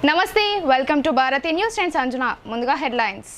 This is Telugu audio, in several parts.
నమస్తే, వెల్కమ్ టు భారతి న్యూస్. నేను సంజన. ముందుగా హెడ్లైన్స్.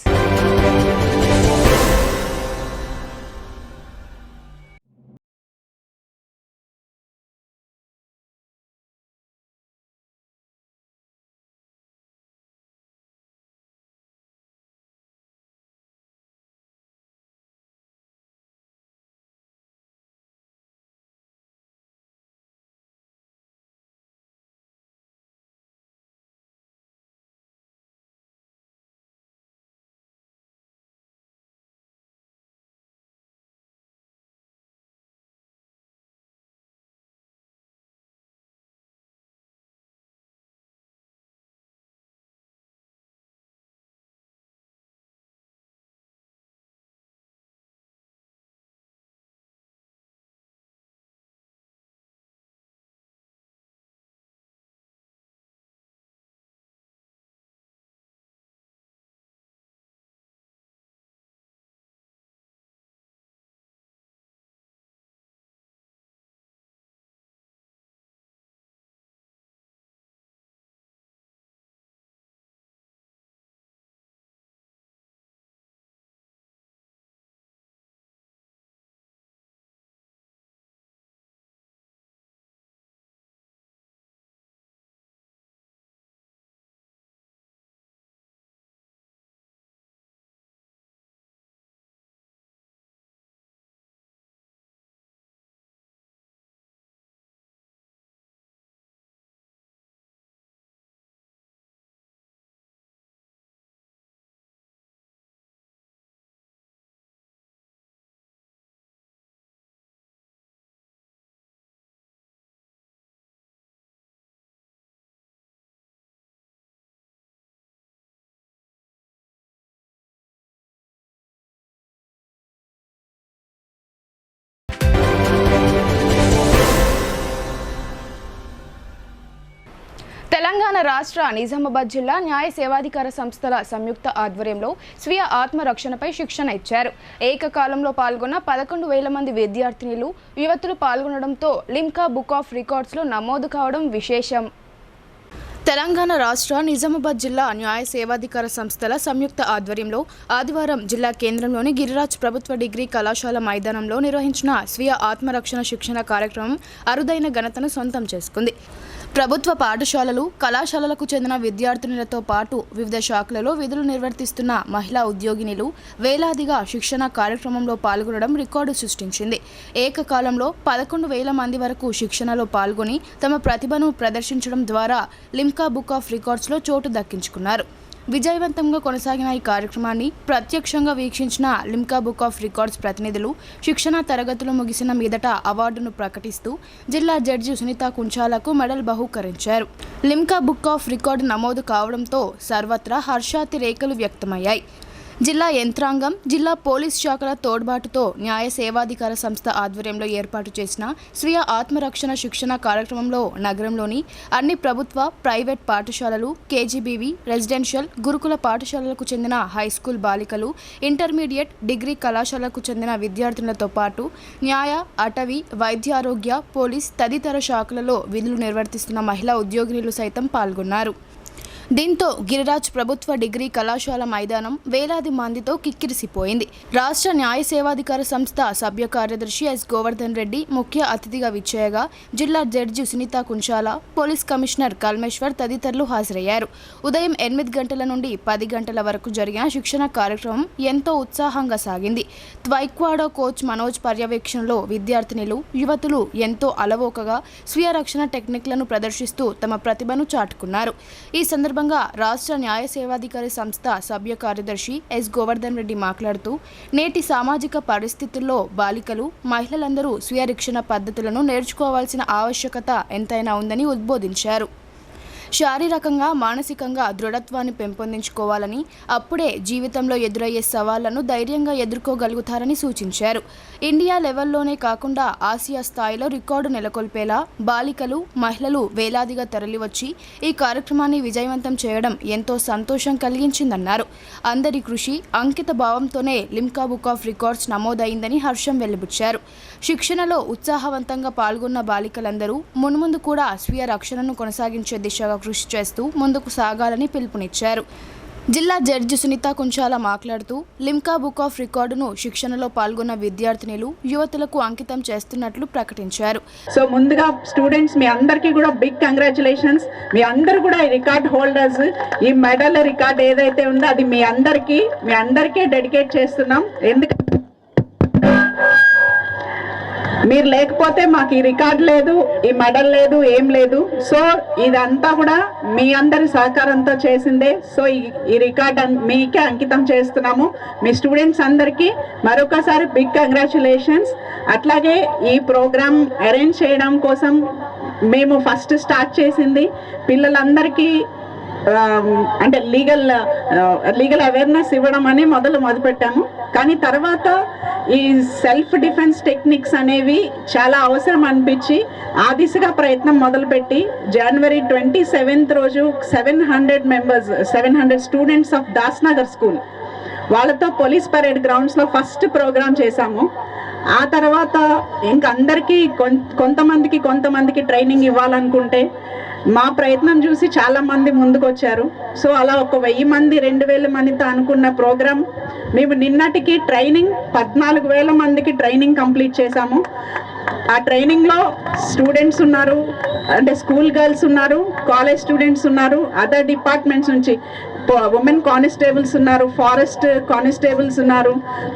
తెలంగాణ రాష్ట్ర నిజామాబాద్ జిల్లా న్యాయ సేవాధికార సంస్థల సంయుక్త ఆధ్వర్యంలో స్వీయ ఆత్మరక్షణపై శిక్షణ ఇచ్చారు. ఏకకాలంలో పాల్గొన్న 11,000 మంది విద్యార్థినులు, యువతులు పాల్గొనడంతో లిమ్కా బుక్ ఆఫ్ రికార్డ్స్లో నమోదు కావడం విశేషం. తెలంగాణ రాష్ట్ర నిజామాబాద్ జిల్లా న్యాయ సేవాధికార సంస్థల సంయుక్త ఆధ్వర్యంలో ఆదివారం జిల్లా కేంద్రంలోని గిరిరాజ్ ప్రభుత్వ డిగ్రీ కళాశాల మైదానంలో నిర్వహించిన స్వీయ ఆత్మరక్షణ శిక్షణ కార్యక్రమం అరుదైన ఘనతను సొంతం చేసుకుంది. ప్రభుత్వ పాఠశాలలు, కళాశాలలకు చెందిన విద్యార్థినులతో పాటు వివిధ శాఖలలో విధులు నిర్వర్తిస్తున్న మహిళా ఉద్యోగినులు వేలాదిగా శిక్షణ కార్యక్రమంలో పాల్గొనడం రికార్డు సృష్టించింది. ఏకకాలంలో 11,000 మంది వరకు శిక్షణలో పాల్గొని తమ ప్రతిభను ప్రదర్శించడం ద్వారా లిమ్కా బుక్ ఆఫ్ రికార్డ్స్లో చోటు దక్కించుకున్నారు. విజయవంతంగా కొనసాగిన ఈ కార్యక్రమాన్ని ప్రత్యక్షంగా వీక్షించిన లిమ్కా బుక్ ఆఫ్ రికార్డ్స్ ప్రతినిధులు శిక్షణ తరగతులు ముగిసిన మీదట అవార్డును ప్రకటిస్తూ జిల్లా జడ్జి సునీత కుంచాలకు మెడల్ బహూకరించారు. లిమ్కా బుక్ ఆఫ్ రికార్డు నమోదు కావడంతో సర్వత్రా హర్షాతిరేకలు వ్యక్తమయ్యాయి. జిల్లా యంత్రాంగం, జిల్లా పోలీస్ శాఖల తోడ్బాటుతో న్యాయ సేవాధికార సంస్థ ఆధ్వర్యంలో ఏర్పాటు చేసిన స్వీయ ఆత్మరక్షణ శిక్షణ కార్యక్రమంలో నగరంలోని అన్ని ప్రభుత్వ, ప్రైవేట్ పాఠశాలలు, కేజీబీవీ, రెసిడెన్షియల్, గురుకుల పాఠశాలలకు చెందిన హైస్కూల్ బాలికలు, ఇంటర్మీడియట్, డిగ్రీ కళాశాలకు చెందిన విద్యార్థులతో పాటు న్యాయ, అటవీ, వైద్యారోగ్య, పోలీస్ తదితర శాఖలలో విధులు నిర్వర్తిస్తున్న మహిళా ఉద్యోగినులు సైతం పాల్గొన్నారు. దీంతో గిరిరాజ్ ప్రభుత్వ డిగ్రీ కళాశాల మైదానం వేలాది మందితో కిక్కిరిసిపోయింది. రాష్ట్ర న్యాయ సేవాధికార సంస్థ సభ్య కార్యదర్శి ఎస్ గోవర్ధన్ రెడ్డి ముఖ్య అతిథిగా విచ్చేయగా జిల్లా judge Sunitha Kunchala, police commissioner Kalmeshwar తదితరులు హాజరయ్యారు. ఉదయం 8 గంటల నుండి 10 గంటల వరకు జరిగిన శిక్షణ కార్యక్రమం ఎంతో ఉత్సాహంగా సాగింది. త్వైక్వాడో కోచ్ మనోజ్ పర్యవేక్షణలో విద్యార్థినులు, యువతులు ఎంతో అలవోకగా స్వీయ రక్షణ టెక్నిక్లను ప్రదర్శిస్తూ తమ ప్రతిభను చాటుకున్నారు. ఈ సందర్భంగా రాష్ట్ర న్యాయ సేవాధికారి సంస్థ సభ్య కార్యదర్శి ఎస్ గోవర్ధన్ రెడ్డి మాట్లాడుతూ నేటి సామాజిక పరిస్థితుల్లో బాలికలు, మహిళలందరూ స్వీయ రక్షణ పద్ధతులను నేర్చుకోవాల్సిన ఆవశ్యకత ఎంతైనా ఉందని ఉద్బోధించారు. శారీరకంగా, మానసికంగా దృఢత్వాన్ని పెంపొందించుకోవాలని, అప్పుడే జీవితంలో ఎదురయ్యే సవాళ్లను ధైర్యంగా ఎదుర్కోగలుగుతారని సూచించారు. ఇండియా లెవెల్లోనే కాకుండా ఆసియా స్థాయిలో రికార్డు నెలకొల్పేలా బాలికలు, మహిళలు వేలాదిగా తరలివచ్చి ఈ కార్యక్రమాన్ని విజయవంతం చేయడం ఎంతో సంతోషం కలిగించిందన్నారు. అందరి కృషి, అంకిత భావంతోనే లిమ్కా బుక్ ఆఫ్ రికార్డ్స్ నమోదైందని హర్షం వెలిబుచ్చారు. శిక్షణలో ఉత్సాహవంతంగా పాల్గొన్న బాలికలందరూ మున్ముందు కూడా స్వీయ రక్షణను కొనసాగించే దిశగా కృషి చేస్తూ ముందుకు సాగాలని పిలుపునిచ్చారు. జిల్లా జడ్జి సునీత కుంచాల మాట్లాడుతూ లిమ్కా బుక్ ఆఫ్ రికార్డును శిక్షణలో పాల్గొన్న విద్యార్థినులు యువతులకు అంకితం చేస్తున్నట్లు ప్రకటించారు. సో ముందుగా స్టూడెంట్స్ మీ అందరికీ కూడా బిగ్ కంగ్రాచులేషన్స్. మీ అందరూ కూడా రికార్డ్ హోల్డర్స్. ఈ మెడల్ రికార్డ్ ఏదైతే ఉందో అది మీ అందరికీ డెడికేట్ చేస్తున్నాం. ఎందుకంటే మీరు లేకపోతే మాకు ఈ రికార్డ్ లేదు, ఈ మెడల్ లేదు, ఏం లేదు. సో ఇదంతా కూడా మీ అందరి సహకారంతో చేసిందే. సో ఈ రికార్డ్ మీకే అంకితం చేస్తున్నాము. మీ స్టూడెంట్స్ అందరికీ మరొకసారి బిగ్ కంగ్రాచులేషన్స్. అట్లాగే ఈ ప్రోగ్రామ్ అరేంజ్ చేయడం కోసం మేము ఫస్ట్ స్టార్ట్ చేసింది పిల్లలందరికీ అంటే లీగల్ అవేర్నెస్ ఇవ్వడం అని మొదలుపెట్టాము. కానీ తర్వాత ఈ సెల్ఫ్ డిఫెన్స్ టెక్నిక్స్ అనేవి చాలా అవసరం అనిపించి ఆ దిశగా ప్రయత్నం మొదలుపెట్టి జనవరి 27 రోజు 700 స్టూడెంట్స్ ఆఫ్ దాస్నగర్ స్కూల్ వాళ్ళతో పోలీస్ పరేడ్ గ్రౌండ్స్లో ఫస్ట్ ప్రోగ్రామ్ చేశాము. ఆ తర్వాత ఇంకా అందరికీ కొంతమందికి ట్రైనింగ్ ఇవ్వాలనుకుంటే మా ప్రయత్నం చూసి చాలామంది ముందుకు వచ్చారు. సో అలా 1000 మంది 2000 మందితో అనుకున్న ప్రోగ్రామ్ మేము నిన్నటికి ట్రైనింగ్ 14,000 మందికి ట్రైనింగ్ కంప్లీట్ చేశాము. ఆ ట్రైనింగ్లో స్టూడెంట్స్ ఉన్నారు, అంటే స్కూల్ గర్ల్స్ ఉన్నారు, కాలేజ్ స్టూడెంట్స్ ఉన్నారు, అదర్ డిపార్ట్మెంట్స్ నుంచి ఉమెన్ కానిస్టేబుల్స్ ఉన్నారు, ఫారెస్ట్ కానిస్టేబుల్స్ ఉన్నారు,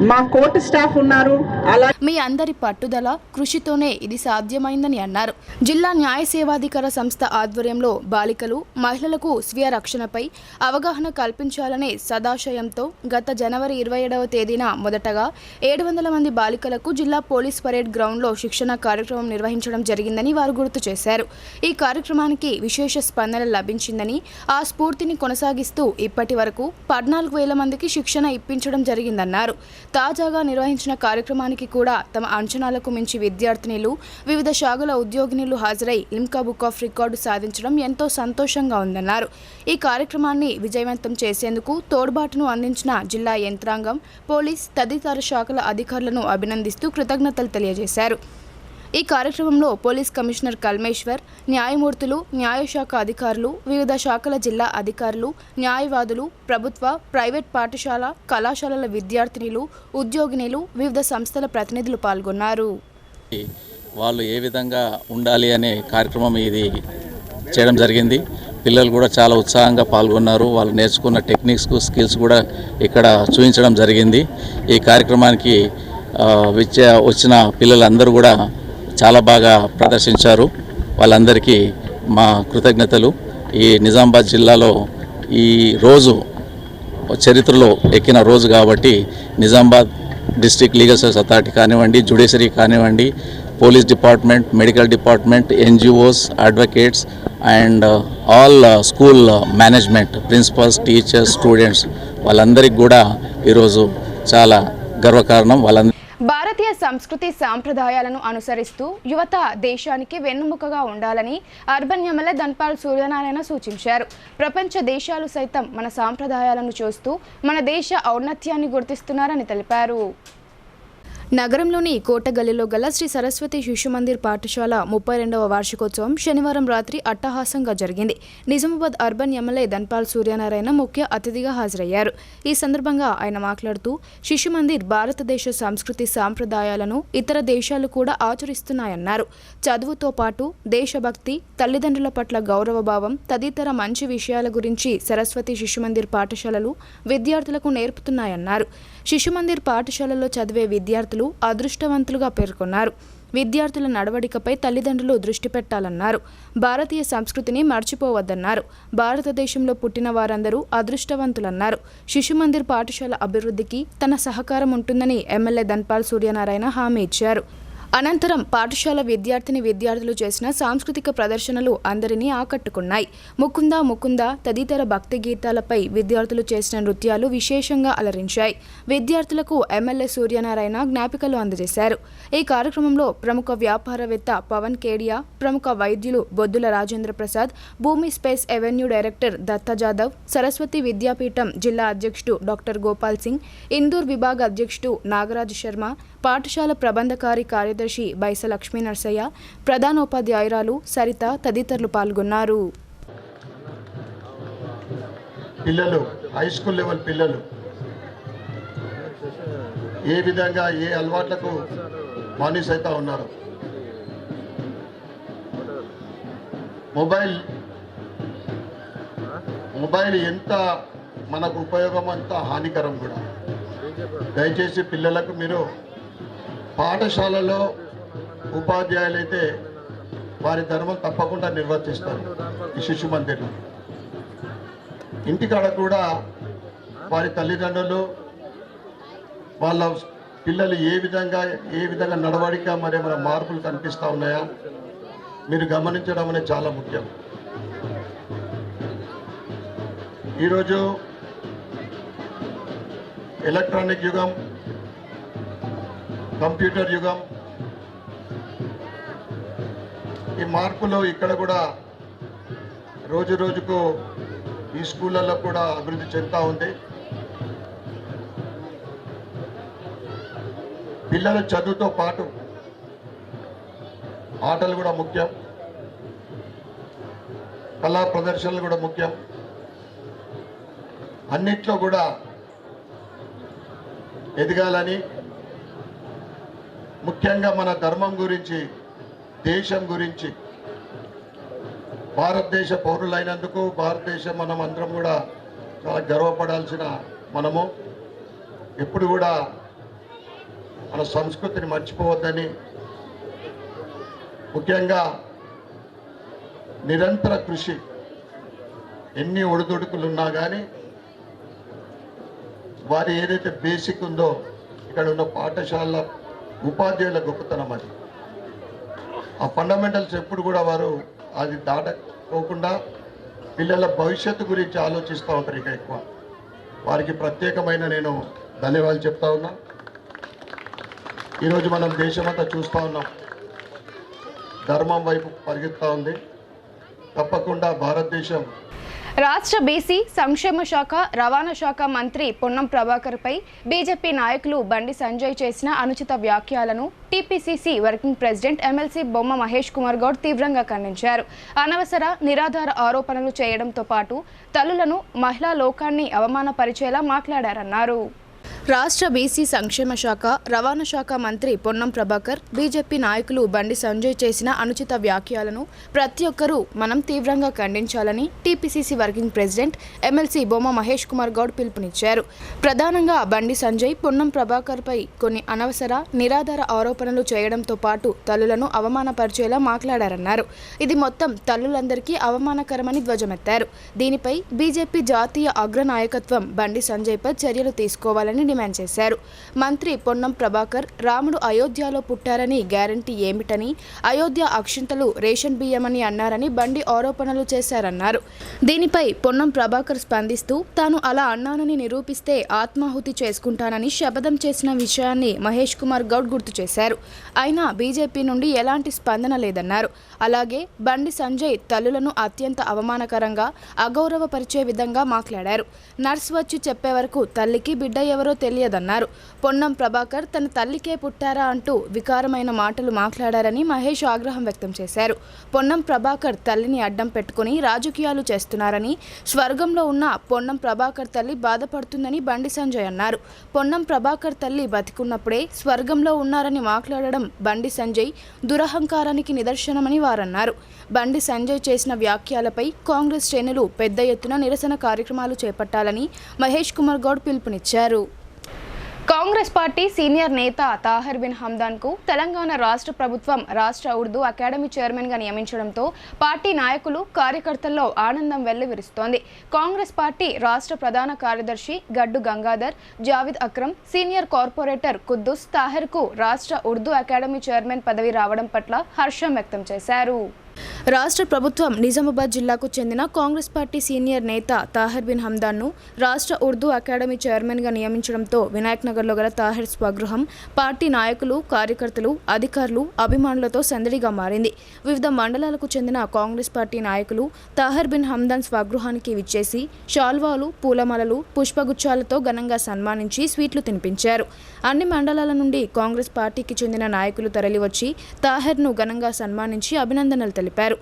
మా కోర్టు స్టాఫ్ ఉన్నారు. అలా మీ అందరి పట్టుదల కృషితోనే ఇది సాధ్యమైందని అన్నారు. జిల్లా న్యాయ సేవాధికార సంస్థ ఆధ్వర్యంలో బాలికలు మహిళలకు స్వీయ రక్షణపై అవగాహన కల్పించాలనే సదాశయంతో గత జనవరి 27వ తేదీన మొదటగా 700 మంది బాలికలకు జిల్లా పోలీస్ పరేడ్ గ్రౌండ్లో శిక్షణ కార్యక్రమం నిర్వహించడం జరిగిందని వారు గుర్తు చేశారు. ఈ కార్యక్రమానికి విశేష స్పందన లభించిందని, ఆ స్ఫూర్తిని కొనసాగిస్తూ ఇప్పటి వరకు 14,000 మందికి శిక్షణ ఇప్పించడం జరిగిందన్నారు. తాజాగా నిర్వహించిన కార్యక్రమానికి కూడా తమ అంచనాలకు మించి విద్యార్థినులు, వివిధ శాఖల ఉద్యోగినులు హాజరై లిమ్కా బుక్ ఆఫ్ రికార్డు సాధించడం ఎంతో సంతోషంగా ఉందన్నారు. ఈ కార్యక్రమాన్ని విజయవంతం చేసేందుకు తోడ్బాటును అందించిన జిల్లా యంత్రాంగం, పోలీస్ తదితర శాఖల అధికారులను అభినందిస్తూ కృతజ్ఞతలు తెలియజేశారు. ఈ కార్యక్రమంలో పోలీస్ కమిషనర్ కల్మేశ్వర్, న్యాయమూర్తులు, న్యాయశాఖ అధికారులు, వివిధ శాఖల జిల్లా అధికారులు, న్యాయవాదులు, ప్రభుత్వ, ప్రైవేట్ పాఠశాల, కళాశాలల విద్యార్థినులు, ఉద్యోగినులు, వివిధ సంస్థల ప్రతినిధులు పాల్గొన్నారు. వాళ్ళు ఏ విధంగా ఉండాలి అనే కార్యక్రమం ఇది చేయడం జరిగింది. పిల్లలు కూడా చాలా ఉత్సాహంగా పాల్గొన్నారు. వాళ్ళు నేర్చుకున్న టెక్నిక్స్ స్కిల్స్ కూడా ఇక్కడ చూపించడం జరిగింది. ఈ కార్యక్రమానికి వచ్చిన పిల్లలందరూ కూడా చాలా బాగా ప్రదర్శించారు. వాళ్ళందరికీ మా కృతజ్ఞతలు. ఈ నిజామాబాద్ జిల్లాలో ఈ రోజు చరిత్రలో ఎక్కిన రోజు కాబట్టి Nizamabad district legal service authority కానివ్వండి, జ్యుడిషియరీ కానివ్వండి, police department, medical department, NGOs, advocates and all school management, principals, teachers, students వాళ్ళందరికీ కూడా ఈరోజు చాలా గర్వకారణం. భారతీయ సంస్కృతి సాంప్రదాయాలను అనుసరిస్తూ యువత దేశానికి వెన్నుముకగా ఉండాలని అర్బన్ ఎమ్మెల్యే ధన్పాల్ సూర్యనారాయణ సూచించారు. ప్రపంచ దేశాలు సైతం మన సాంప్రదాయాలను చూస్తూ మన దేశ ఔన్నత్యాన్ని గుర్తిస్తున్నారని తెలిపారు. నగరంలోని కోటగల్లీలో గల శ్రీ సరస్వతి శిశు మందిర్ పాఠశాల 32వ వార్షికోత్సవం శనివారం రాత్రి అట్టహాసంగా జరిగింది. నిజామాబాద్ అర్బన్ ఎమ్మెల్యే ధన్పాల్ సూర్యనారాయణ ముఖ్య అతిథిగా హాజరయ్యారు. ఈ సందర్భంగా ఆయన మాట్లాడుతూ శిశు మందిర్ భారతదేశ సంస్కృతి సాంప్రదాయాలను ఇతర దేశాలు కూడా ఆచరిస్తున్నాయన్నారు. చదువుతో పాటు దేశభక్తి, తల్లిదండ్రుల పట్ల గౌరవభావం తదితర మంచి విషయాల గురించి సరస్వతి శిశు మందిర్ పాఠశాలలు విద్యార్థులకు నేర్పుతున్నాయన్నారు. శిశు మందిర్ పాఠశాలలో చదివే విద్యార్థులు అదృష్టవంతులుగా పేర్కొన్నారు. విద్యార్థుల నడవడికపై తల్లిదండ్రులు దృష్టి పెట్టాలన్నారు. భారతీయ సంస్కృతిని మర్చిపోవద్దన్నారు. భారతదేశంలో పుట్టిన వారందరూ అదృష్టవంతులన్నారు. శిశు మందిర్ పాఠశాల అభివృద్ధికి తన సహకారం ఉంటుందని ఎమ్మెల్యే ధన్పాల్ సూర్యనారాయణ హామీ ఇచ్చారు. అనంతరం పాఠశాల విద్యార్థులు చేసిన సాంస్కృతిక ప్రదర్శనలు అందరినీ ఆకట్టుకున్నాయి. ముకుందా ముకుందా తదితర భక్తి గీతాలపై విద్యార్థులు చేసిన నృత్యాలు విశేషంగా అలరించాయి. విద్యార్థులకు ఎమ్మెల్యే సూర్యనారాయణ జ్ఞాపికలు అందజేశారు. ఈ కార్యక్రమంలో ప్రముఖ వ్యాపారవేత్త పవన్ కేడియా, ప్రముఖ వైద్యులు Boddula Rajendra Prasad, Bhoomi space avenue director Datta Jadhav, Saraswati Vidyapeetham జిల్లా అధ్యక్షుడు డాక్టర్ గోపాల్ సింగ్, ఇందూర్ విభాగ అధ్యక్షుడు నాగరాజ్ శర్మ, పాఠశాల ప్రబంధకారి కార్యదర్శి బైస లక్ష్మీ నర్సయ్య, ప్రధానోపాధ్యాయురాలు సరిత తదితరులు పాల్గొన్నారు. పిల్లలు, హై స్కూల్ లెవెల్ పిల్లలు ఏ విధంగా ఏ అలవాట్లకు బానిసైతా ఉన్నారు. మొబైల్ ఎంత మనకు ఉపయోగం అంత హానికరం కూడా. దయచేసి పిల్లలకు మీరు పాఠశాలలో ఉపాధ్యాయులైతే వారి ధర్మం తప్పకుండా నిర్వర్తిస్తారు. ఈ శిశు మందిర్లో ఇంటికాడ కూడా వారి తల్లిదండ్రులు వాళ్ళ పిల్లలు ఏ విధంగా నడవడిక మరి మన మార్పులు కనిపిస్తూ ఉన్నాయా మీరు గమనించడం అనేది చాలా ముఖ్యం. ఈరోజు ఎలక్ట్రానిక్ యుగం, కంప్యూటర్ యుగం, ఈ మార్పులు ఇక్కడ కూడా రోజు రోజుకు ఈ స్కూళ్ళల్లో కూడా అభివృద్ధి చెందుతూ ఉంది. పిల్లల చదువుతో పాటు ఆటలు కూడా ముఖ్యం, కళా ప్రదర్శనలు కూడా ముఖ్యం. అన్నిట్లో కూడా ఎదగాలని, ముఖ్యంగా మన ధర్మం గురించి, దేశం గురించి, భారతదేశ పౌరులైనందుకు భారతదేశం మనం అందరం కూడా చాలా గర్వపడాల్సిన మనము ఎప్పుడు కూడా మన సంస్కృతిని మర్చిపోవద్దని, ముఖ్యంగా నిరంతర కృషి, ఎన్ని ఒడిదుడుకులు ఉన్నా కానీ వారి ఏదైతే బేసిక్ ఉందో ఇక్కడ ఉన్న పాఠశాల ఉపాధ్యాయుల గొప్పతనం అది. ఆ ఫండమెంటల్స్ ఎప్పుడు కూడా వారు అది దాటకోకుండా పిల్లల భవిష్యత్తు గురించి ఆలోచిస్తూ ఉంటారు. ఇక ఎక్కువ వారికి ప్రత్యేకమైన నేను ధన్యవాదాలు చెప్తా ఉన్నా. ఈరోజు మనం దేశమంతా చూస్తూ ఉన్నాం, ధర్మం వైపు పరిగెత్తా ఉంది. తప్పకుండా భారతదేశం. రాష్ట్ర బీసీ సంక్షేమ శాఖ రవాణా శాఖ మంత్రి పొన్నం ప్రభాకర్పై బీజేపీ నాయకులు బండి సంజయ్ చేసిన అనుచిత వ్యాఖ్యలను టీపీసీసీ వర్కింగ్ ప్రెసిడెంట్ ఎమ్మెల్సీ బొమ్మ మహేష్ కుమార్ గౌడ్ తీవ్రంగా ఖండించారు. అనవసర నిరాధార ఆరోపణలు చేయడంతో పాటు తల్లులను, మహిళా లోకాన్ని అవమానపరిచేలా మాట్లాడారన్నారు. రాష్ట్ర బీసీ సంక్షేమ శాఖ రవాణా శాఖ మంత్రి పొన్నం ప్రభాకర్ బీజేపీ నాయకులు బండి సంజయ్ చేసిన అనుచిత వ్యాఖ్యలను ప్రతి ఒక్కరూ మనం తీవ్రంగా ఖండించాలని టీపీసీసీ వర్కింగ్ ప్రెసిడెంట్ ఎమ్మెల్సీ బొమ్మ మహేష్ కుమార్ గౌడ్ పిలుపునిచ్చారు. ప్రధానంగా బండి సంజయ్ పొన్నం ప్రభాకర్పై కొన్ని అనవసర నిరాధార ఆరోపణలు చేయడంతో పాటు తల్లులను అవమానపరిచేలా మాట్లాడారన్నారు. ఇది మొత్తం తల్లులందరికీ అవమానకరమని ధ్వజమెత్తారు. దీనిపై బీజేపీ జాతీయ అగ్రనాయకత్వం బండి సంజయ్పై చర్యలు తీసుకోవాలని డిమాండ్ చేశారు. మంత్రి పొన్నం ప్రభాకర్ రాముడు అయోధ్యలో పుట్టారని గ్యారంటీ ఏమిటని, అయోధ్య అక్షింతలు రేషన్ బియ్యమని అన్నారని బండి ఆరోపణలు చేశారన్నారు. దీనిపై పొన్నం ప్రభాకర్ స్పందిస్తూ తాను అలా అన్నానని నిరూపిస్తే ఆత్మాహుతి చేసుకుంటానని శపథం చేసిన విషయాన్ని మహేష్ కుమార్ గౌడ్ గుర్తు చేశారు. అయినా బీజేపీ నుండి ఎలాంటి స్పందన లేదన్నారు. అలాగే బండి సంజయ్ తల్లులను అత్యంత అవమానకరంగా, అగౌరవపరిచే విధంగా మాట్లాడారు. నర్స్ వచ్చి చెప్పే వరకు తల్లికి బిడ్డ ఎవరో తెలియదన్నారు. పొన్నం ప్రభాకర్ తన తల్లికే పుట్టారా అంటూ వికారమైన మాటలు మాట్లాడారని మహేష్ ఆగ్రహం వ్యక్తం చేశారు. పొన్నం ప్రభాకర్ తల్లిని అడ్డం పెట్టుకుని రాజకీయాలు చేస్తున్నారని, స్వర్గంలో ఉన్న పొన్నం ప్రభాకర్ తల్లి బాధపడుతుందని బండి సంజయ్ అన్నారు. పొన్నం ప్రభాకర్ తల్లి బతికున్నప్పుడే స్వర్గంలో ఉన్నారని మాట్లాడడం బండి సంజయ్ దురహంకారానికి నిదర్శనమని వారన్నారు. బండి సంజయ్ చేసిన వ్యాఖ్యలపై కాంగ్రెస్ శ్రేణులు పెద్ద ఎత్తున నిరసన కార్యక్రమాలు చేపట్టాలని మహేష్ కుమార్ గౌడ్ పిలుపునిచ్చారు. కాంగ్రెస్ పార్టీ సీనియర్ నేత తాహిర్ బిన్ హమ్దాన్కు తెలంగాణ రాష్ట్ర ప్రభుత్వం రాష్ట్ర ఉర్దూ అకాడమీ చైర్మన్గా నియమించడంతో పార్టీ నాయకులు, కార్యకర్తల్లో ఆనందం వెల్లివిరుస్తోంది. కాంగ్రెస్ పార్టీ రాష్ట్ర ప్రధాన కార్యదర్శి గడ్డు గంగాధర్, జావిద్ అక్రమ్, సీనియర్ కార్పొరేటర్ కుద్దూస్ తాహిర్కు రాష్ట్ర ఉర్దూ అకాడమీ చైర్మన్ పదవి రావడం పట్ల హర్షం వ్యక్తం చేశారు. రాష్ట్ర ప్రభుత్వం నిజామాబాద్ జిల్లాకు చెందిన కాంగ్రెస్ పార్టీ సీనియర్ నేత తాహిర్ బిన్ హమ్దాన్ను రాష్ట్ర ఉర్దూ అకాడమీ చైర్మన్గా నియమించడంతో వినాయక్ నగర్లో గల తాహిర్ స్వగృహం పార్టీ నాయకులు, కార్యకర్తలు, అధికారులు, అభిమానులతో సందడిగా మారింది. వివిధ మండలాలకు చెందిన కాంగ్రెస్ పార్టీ నాయకులు తాహిర్ బిన్ హమ్దాన్ స్వగృహానికి విచ్చేసి శాల్వాలు, పూలమాలలు, పుష్పగుచ్చాలతో ఘనంగా సన్మానించి స్వీట్లు తినిపించారు. అన్ని మండలాల నుండి కాంగ్రెస్ పార్టీకి చెందిన నాయకులు తరలివచ్చి తాహిర్ను ఘనంగా సన్మానించి అభినందనలు తెలిపారు.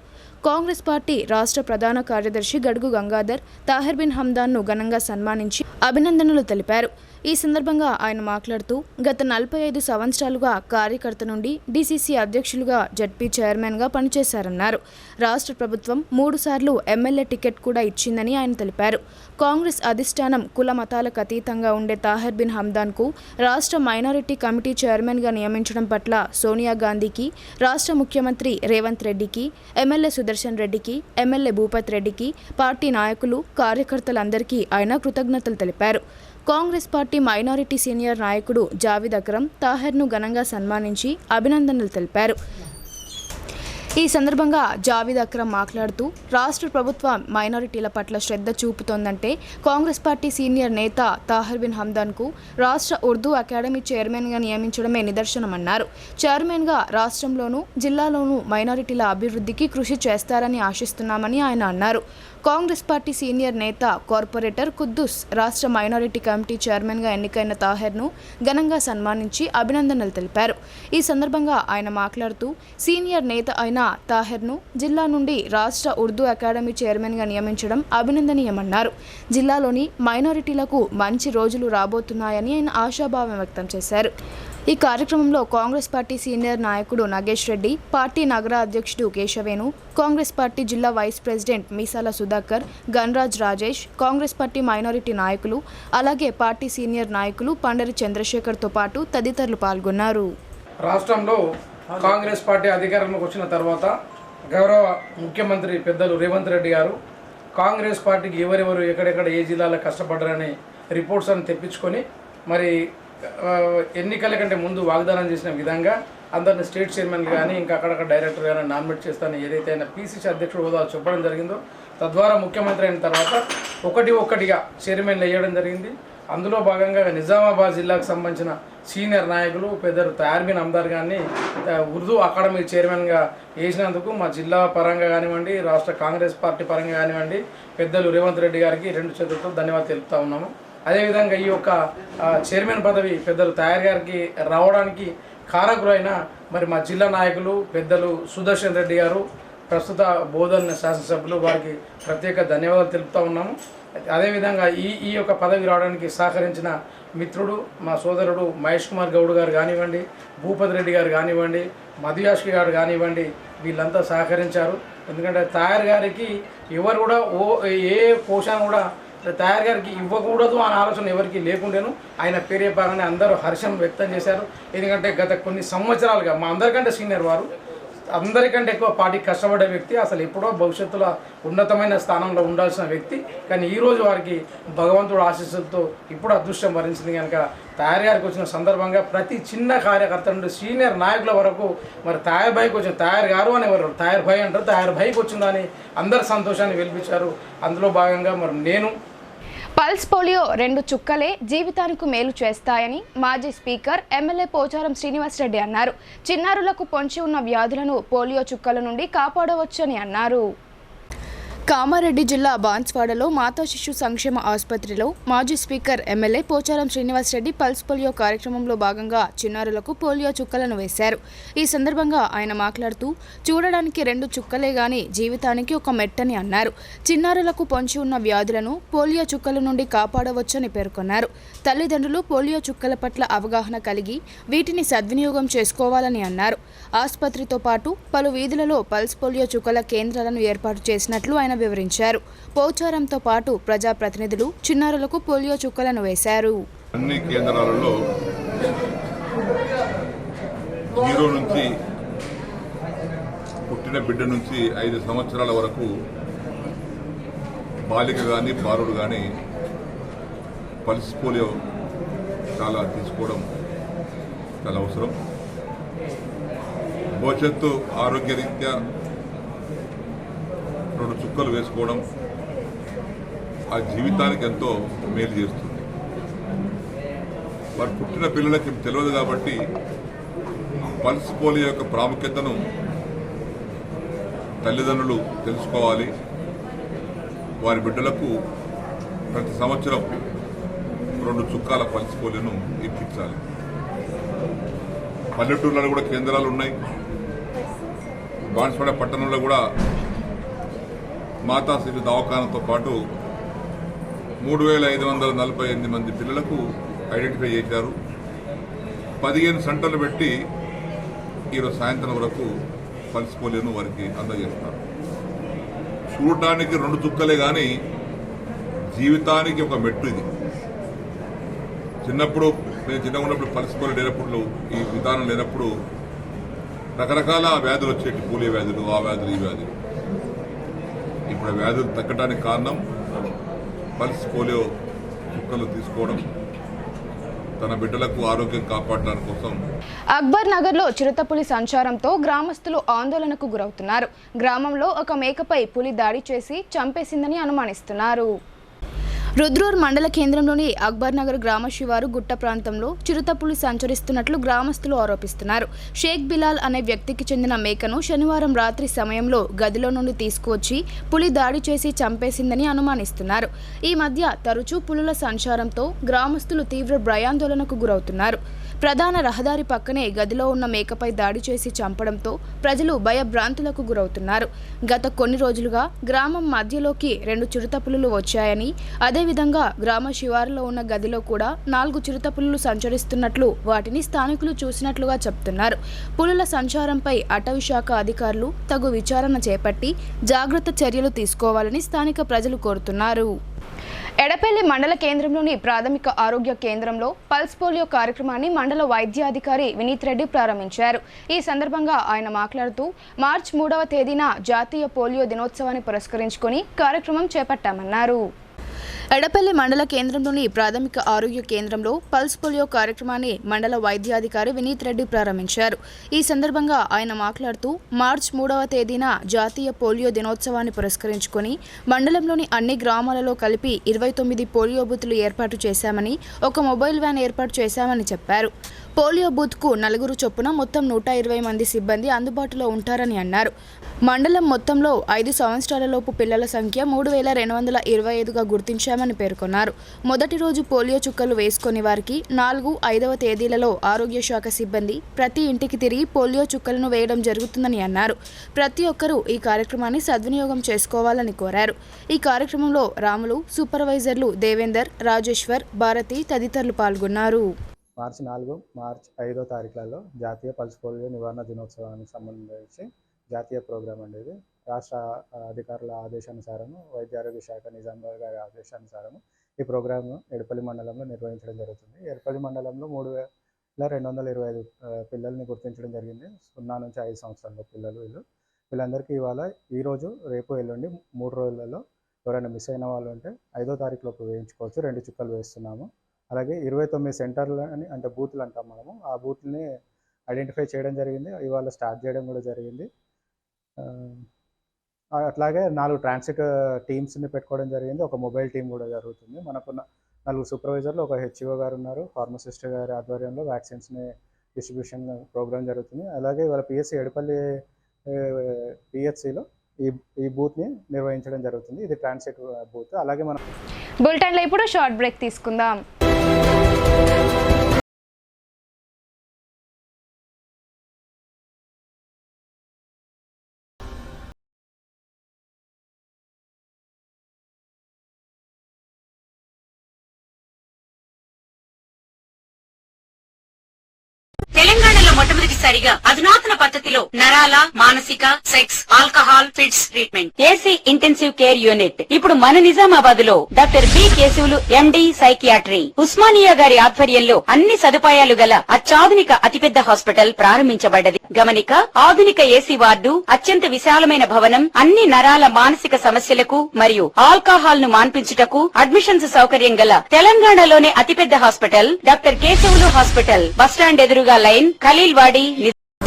కాంగ్రెస్ పార్టీ రాష్ట్ర ప్రధాన కార్యదర్శి గడుగు గంగాధర్ తాహిర్ బిన్ హమ్దాన్ను ఘనంగా సన్మానించి అభినందనలు తెలిపారు. ఈ సందర్భంగా ఆయన మాట్లాడుతూ గత 45 సంవత్సరాలుగా కార్యకర్త నుండి డీసీసీ అధ్యక్షులుగా జడ్పీ చైర్మన్గా పనిచేశారన్నారు. రాష్ట్ర ప్రభుత్వం 3 సార్లు ఎమ్మెల్యే టికెట్ కూడా ఇచ్చిందని ఆయన తెలిపారు. కాంగ్రెస్ అధిష్టానం కుల మతాలకు అతీతంగా ఉండే తాహిర్ బిన్ హమ్దాన్కు రాష్ట్ర మైనారిటీ కమిటీ చైర్మన్గా నియమించడం పట్ల సోనియా గాంధీకి, రాష్ట్ర ముఖ్యమంత్రి రేవంత్ రెడ్డికి, ఎమ్మెల్యే సుదర్శన్ రెడ్డికి, ఎమ్మెల్యే భూపత్ రెడ్డికి, పార్టీ నాయకులు, కార్యకర్తలందరికీ ఆయన కృతజ్ఞతలు తెలిపారు. కాంగ్రెస్ పార్టీ మైనారిటీ సీనియర్ నాయకుడు జావేద్ అక్రమ్ తాహిర్ను ఘనంగా సన్మానించి అభినందనలు తెలిపారు. ఈ సందర్భంగా జావేద్ అక్రమ్ మాట్లాడుతూ రాష్ట్ర ప్రభుత్వం మైనారిటీల పట్ల శ్రద్ధ చూపుతోందంటే కాంగ్రెస్ పార్టీ సీనియర్ నేత తాహిర్ బిన్ హమ్దాన్కు రాష్ట్ర ఉర్దూ అకాడమీ చైర్మన్గా నియమించడమే నిదర్శనమన్నారు. చైర్మన్గా రాష్ట్రంలోనూ జిల్లాలోనూ మైనారిటీల అభివృద్ధికి కృషి చేస్తారని ఆశిస్తున్నామని ఆయన అన్నారు. కాంగ్రెస్ పార్టీ సీనియర్ నేత కార్పొరేటర్ కుద్దూస్ రాష్ట్ర మైనారిటీ కమిటీ చైర్మన్గా ఎన్నికైన తాహిర్ను ఘనంగా సన్మానించి అభినందనలు తెలిపారు. ఈ సందర్భంగా ఆయన మాట్లాడుతూ సీనియర్ నేత అయిన తాహిర్ను జిల్లా నుండి రాష్ట్ర ఉర్దూ అకాడమీ చైర్మన్గా నియమించడం అభినందనీయమన్నారు. జిల్లాలోని మైనారిటీలకు మంచి రోజులు రాబోతున్నాయని ఆయన ఆశాభావం వ్యక్తం చేశారు. ఈ కార్యక్రమంలో కాంగ్రెస్ పార్టీ సీనియర్ నాయకుడు నాగేష్ రెడ్డి, పార్టీ నగర అధ్యక్షుడు కేశవేణు, కాంగ్రెస్ పార్టీ జిల్లా వైస్ ప్రెసిడెంట్ మీసాల సుధాకర్, గన్రాజ్ రాజేష్, కాంగ్రెస్ పార్టీ మైనారిటీ నాయకులు, అలాగే పార్టీ సీనియర్ నాయకులు పండరి చంద్రశేఖర్తో పాటు తదితరులు పాల్గొన్నారు. రాష్ట్రంలో కాంగ్రెస్ పార్టీ అధికారంలోకి వచ్చిన తర్వాత గౌరవ ముఖ్యమంత్రి పెద్దలు రేవంత్ రెడ్డి గారు కాంగ్రెస్ పార్టీకి ఎవరెవరు ఎక్కడెక్కడ ఏ జిల్లాలో కష్టపడ్డారని రిపోర్ట్స్ అని తెప్పించుకొని మరి ఎన్నికల కంటే ముందు వాగ్దానం చేసిన విధంగా అందరిని స్టేట్ చైర్మన్ కానీ ఇంకా అక్కడక్కడ డైరెక్టర్ కానీ నామినేట్ చేస్తానని ఏదైతే ఆయన పీసీసీ అధ్యక్షుడు హోదా చెప్పడం జరిగిందో తద్వారా ముఖ్యమంత్రి అయిన తర్వాత ఒక్కటిగా చైర్మన్లు వేయడం జరిగింది. అందులో భాగంగా నిజామాబాద్ జిల్లాకు సంబంధించిన సీనియర్ నాయకులు పెద్దలు తాహిర్ బిన్ హమ్దాన్ గారిని ఉర్దూ అకాడమీ చైర్మన్గా వేసినందుకు మా జిల్లా పరంగా కానివ్వండి, రాష్ట్ర కాంగ్రెస్ పార్టీ పరంగా కానివ్వండి పెద్దలు రేవంత్ రెడ్డి గారికి 2 చేతులతో ధన్యవాదాలు తెలుపుతా ఉన్నాము. అదేవిధంగా ఈ యొక్క చైర్మన్ పదవి పెద్దలు తాహిర్ గారికి రావడానికి కారకులైన మరి మా జిల్లా నాయకులు పెద్దలు సుదర్శన్ రెడ్డి గారు, ప్రస్తుత బోధన శాసనసభ్యులు, వారికి ప్రత్యేక ధన్యవాదాలు తెలుపుతూ ఉన్నాము. అదేవిధంగా ఈ యొక్క పదవి రావడానికి సహకరించిన మిత్రుడు మా సోదరుడు మహేష్ కుమార్ గౌడ్ గారు కానివ్వండి, భూపతి రెడ్డి గారు కానివ్వండి, మధుయాష్కి గారు కానివ్వండి, వీళ్ళంతా సహకరించారు. ఎందుకంటే తాహిర్ గారికి ఎవరు కూడా ఏ పోషణ కూడా తాహిర్ గారికి ఇవ్వకూడదు అనే ఆలోచన ఎవరికి లేకుండాను ఆయన పేరు చెప్పగానే అందరూ హర్షం వ్యక్తం చేశారు. ఎందుకంటే గత కొన్ని సంవత్సరాలుగా మా అందరికంటే సీనియర్ వారు, అందరికంటే ఎక్కువ పార్టీకి కష్టపడే వ్యక్తి, అసలు ఎప్పుడో భవిష్యత్తులో ఉన్నతమైన స్థానంలో ఉండాల్సిన వ్యక్తి. కానీ ఈరోజు వారికి భగవంతుడు ఆశీస్సులతో ఇప్పుడు అదృష్టం వరించింది. కనుక తాహిర్ గారికి వచ్చిన సందర్భంగా ప్రతి చిన్న కార్యకర్త నుండి సీనియర్ నాయకుల వరకు మరి తాహిర్ భాయ్కి వచ్చిన తాహిర్ గారు అనేవారు, తాహిర్ భాయ్ అంటారు, తాహిర్ భాయ్కి వచ్చిందని అందరి సంతోషాన్ని వెలిపించారు. అందులో భాగంగా మరి నేను పల్స్ పోలియో 2 చుక్కలే జీవితానికి మేలు చేస్తాయని మాజీ స్పీకర్ ఎమ్మెల్యే పోచారం శ్రీనివాసరెడ్డి అన్నారు. చిన్నారులకు పొంచి ఉన్న వ్యాధులను పోలియో చుక్కల నుండి కాపాడవచ్చని అన్నారు. కామారెడ్డి జిల్లా బాన్స్వాడలో మాతా శిశు సంక్షేమ ఆసుపత్రిలో మాజీ speaker MLA Pocharam Srinivasa Reddy pulse polio కార్యక్రమంలో భాగంగా చిన్నారులకు పోలియో చుక్కలను వేశారు. ఈ సందర్భంగా ఆయన మాట్లాడుతూ చూడడానికి 2 చుక్కలే గాని జీవితానికి ఒక మెట్టని అన్నారు. చిన్నారులకు పొంచి ఉన్న వ్యాధులను పోలియో చుక్కల నుండి కాపాడవచ్చని పేర్కొన్నారు. తల్లిదండ్రులు పోలియో చుక్కల పట్ల అవగాహన కలిగి వీటిని సద్వినియోగం చేసుకోవాలని అన్నారు. ఆసుపత్రితో పాటు పలు వీధులలో పల్స్ పోలియో చుక్కల కేంద్రాలను ఏర్పాటు చేసినట్లు ఆయన వివరించారు. పోచారంతో పాటు ప్రజాప్రతినిధులు చిన్నారులకు పోలియో చుక్కలను వేశారు. అన్ని కేంద్రాలలో 0 నుంచి పుట్టిన బిడ్డ నుంచి 5 సంవత్సరాల వరకు బాలిక కానీ బాలుడు కానీ పల్స్ పోలియో చాలా తీసుకోవడం చాలా అవసరం. భవిష్యత్తు ఆరోగ్యరీత్యా 2 చుక్కలు వేసుకోవడం ఆ జీవితానికి ఎంతో మేలు చేస్తుంది. వారు పుట్టిన పిల్లలకి తెలియదు కాబట్టి పల్స్ పోలియో యొక్క ప్రాముఖ్యతను తల్లిదండ్రులు తెలుసుకోవాలి. వారి బిడ్డలకు ప్రతి సంవత్సరం 2 చుక్కాల పల్స్ పోలియోను ఇప్పించాలి. పల్లెటూర్లలో కూడా కేంద్రాలు ఉన్నాయి. బాన్స్వాడ పట్టణంలో కూడా మాతా శిశు దవాఖానతో పాటు 3,548 మంది పిల్లలకు ఐడెంటిఫై చేశారు. 15 సెంటర్లు పెట్టి ఈరోజు సాయంత్రం వరకు పల్స్ పోలియోను వారికి అందజేస్తున్నారు. చూడటానికి 2 చుక్కలే కానీ జీవితానికి ఒక మెట్టు ఇది. చిన్నప్పుడు నేను చిన్నగా ఉన్నప్పుడు పల్స్ పోలియో లేనప్పుడు, ఈ విధానం లేనప్పుడు రకరకాల వ్యాధులు వచ్చేటి, పోలియో వ్యాధులు, ఆ వ్యాధులు, ఈ వ్యాధులు. ఇప్పుడు వ్యాధులు తగ్గడానికి కారణం పల్స్ పోలియో చుక్కలు తీసుకోవడం, తన బిడ్డలకు ఆరోగ్యం కాపాడడానికి కోసం. అక్బర్ నగర్ లో చిరుతపులి సంచారంతో గ్రామస్తులు ఆందోళనకు గురవుతున్నారు. గ్రామంలో ఒక మేకపై పులి దాడి చేసి చంపేసిందని అనుమానిస్తున్నారు. రుద్రూర్ మండల కేంద్రంలోని అక్బర్ నగర్ గ్రామ శివారు గుట్ట ప్రాంతంలో చిరుతపులి సంచరిస్తున్నట్లు గ్రామస్తులు ఆరోపిస్తున్నారు. షేక్ బిలాల్ అనే వ్యక్తికి చెందిన మేకను శనివారం రాత్రి సమయంలో గదిలో నుండి తీసుకువచ్చి పులి దాడి చేసి చంపేసిందని అనుమానిస్తున్నారు. ఈ మధ్య తరచూ పులుల సంచారంతో గ్రామస్తులు తీవ్ర భయాందోళనకు గురవుతున్నారు. ప్రధాన రహదారి పక్కనే గదిలో ఉన్న మేకపై దాడి చేసి చంపడంతో ప్రజలు భయభ్రాంతులకు గురవుతున్నారు. గత కొన్ని రోజులుగా గ్రామం మధ్యలోకి 2 చిరుతపులులు వచ్చాయని, అదేవిధంగా గ్రామ శివారులో ఉన్న గదిలో కూడా 4 చిరుతపులులు సంచరిస్తున్నట్లు వాటిని స్థానికులు చూసినట్లుగా చెప్తున్నారు. పులుల సంచారంపై అటవీ శాఖ అధికారులు తగు విచారణ చేపట్టి జాగ్రత్త చర్యలు తీసుకోవాలని స్థానిక ప్రజలు కోరుతున్నారు. ఎడపల్లి మండల కేంద్రంలోని ప్రాథమిక ఆరోగ్య కేంద్రంలో పల్స్ పోలియో కార్యక్రమాన్ని మండల వైద్యాధికారి వినీత్ రెడ్డి ప్రారంభించారు. ఈ సందర్భంగా ఆయన మాట్లాడుతూ మార్చి 3వ తేదీన జాతీయ పోలియో దినోత్సవాన్ని పురస్కరించుకొని కార్యక్రమం చేపట్టామన్నారు. ఎడపల్లి మండల కేంద్రంలోని ప్రాథమిక ఆరోగ్య కేంద్రంలో పల్స్ పోలియో కార్యక్రమాన్ని మండల వైద్యాధికారి వినీత్ రెడ్డి ప్రారంభించారు. ఈ సందర్భంగా ఆయన మాట్లాడుతూ మార్చి 3వ తేదీన జాతీయ పోలియో దినోత్సవాన్ని పురస్కరించుకొని మండలంలోని అన్ని గ్రామాలలో కలిపి 29 పోలియో బూత్లు ఏర్పాటు చేశామని, ఒక మొబైల్ వ్యాన్ ఏర్పాటు చేశామని చెప్పారు. పోలియో బూత్కు 4 చొప్పున మొత్తం 120 మంది సిబ్బంది అందుబాటులో ఉంటారని అన్నారు. మండలం మొత్తంలో 5 సంవత్సరాలలోపు పిల్లల సంఖ్య 3,225గా గుర్తించామని పేర్కొన్నారు. మొదటి రోజు పోలియో చుక్కలు వేసుకుని వారికి 4, 5వ తేదీలలో ఆరోగ్య శాఖ సిబ్బంది ప్రతి ఇంటికి తిరిగి పోలియో చుక్కలను వేయడం జరుగుతుందని అన్నారు. ప్రతి ఒక్కరూ ఈ కార్యక్రమాన్ని సద్వినియోగం చేసుకోవాలని కోరారు. ఈ కార్యక్రమంలో రాములు, సూపర్వైజర్లు దేవేందర్, రాజేశ్వర్, భారతి తదితరులు పాల్గొన్నారు. మార్చి 4, మార్చి 5వ తారీఖులలో జాతీయ పల్స్ పోలియో నివారణ దినోత్సవానికి సంబంధించి జాతీయ ప్రోగ్రాం అనేది రాష్ట్ర అధికారుల ఆదేశానుసారము, వైద్య ఆరోగ్య శాఖ నిజామాబాద్ గారి ఆదేశానుసారము ఈ ప్రోగ్రాంను ఎడపల్లి మండలంలో నిర్వహించడం జరుగుతుంది. ఎడపల్లి మండలంలో 3,225 పిల్లల్ని గుర్తించడం జరిగింది. 0 నుంచి 5 సంవత్సరాల పిల్లలు. వీళ్ళందరికీ ఇవాళ ఈరోజు, రేపు, ఎల్లుండి 3 రోజులలో ఎవరైనా మిస్ అయిన వాళ్ళు ఉంటే 5వ తారీఖులోపు వేయించుకోవచ్చు. 2 చుక్కలు వేస్తున్నాము. అలాగే 29 సెంటర్లు అంటే బూత్లు అంటాం మనము, ఆ బూత్ని ఐడెంటిఫై చేయడం జరిగింది. ఇవాళ స్టార్ట్ చేయడం కూడా జరిగింది. అట్లాగే 4 ట్రాన్సిట్ టీమ్స్ని పెట్టుకోవడం జరిగింది. ఒక మొబైల్ టీం కూడా జరుగుతుంది. మనకున్న 4 సూపర్వైజర్లు, ఒక హెచ్ఓ గారు ఉన్నారు. ఫార్మసిస్ట్ గారి ఆధ్వర్యంలో వ్యాక్సిన్స్ని డిస్ట్రిబ్యూషన్ ప్రోగ్రామ్ జరుగుతుంది. అలాగే ఇవాళ పిఎస్సి ఎడపల్లి పిహెచ్సిలో ఈ బూత్ని నిర్వహించడం జరుగుతుంది. ఇది ట్రాన్సిట్ బూత్. అలాగే మనం బులెటిన్లో ఇప్పుడు షార్ట్ బ్రేక్ తీసుకుందాం. తెలంగాణలో మొట్టమొదటిసారిగా అధునాతన పద్ధతిలో నరాల, మానసిక, sex, alcohol, fits treatment, AC intensive care unit ఇప్పుడు మన నిజామాబాద్ లో doctor B Keshavulu MD psychiatry, Osmania గారి ఆధ్వర్యంలో అన్ని సదుపాయాలు గల అత్యాధునిక అతిపెద్ద హాస్పిటల్ ప్రారంభించబడ్డది. గమనిక, ఆధునిక ఏసీ వార్డు, అత్యంత విశాలమైన భవనం, అన్ని నరాల మానసిక సమస్యలకు మరియు ఆల్కహాల్ ను మాన్పించుటకు అడ్మిషన్స్ సౌకర్యం గల తెలంగాణలోనే అతిపెద్ద hospital doctor Keshavulu hospital, bus stand ఎదురుగా లైన్, ఖలీల్వాడి.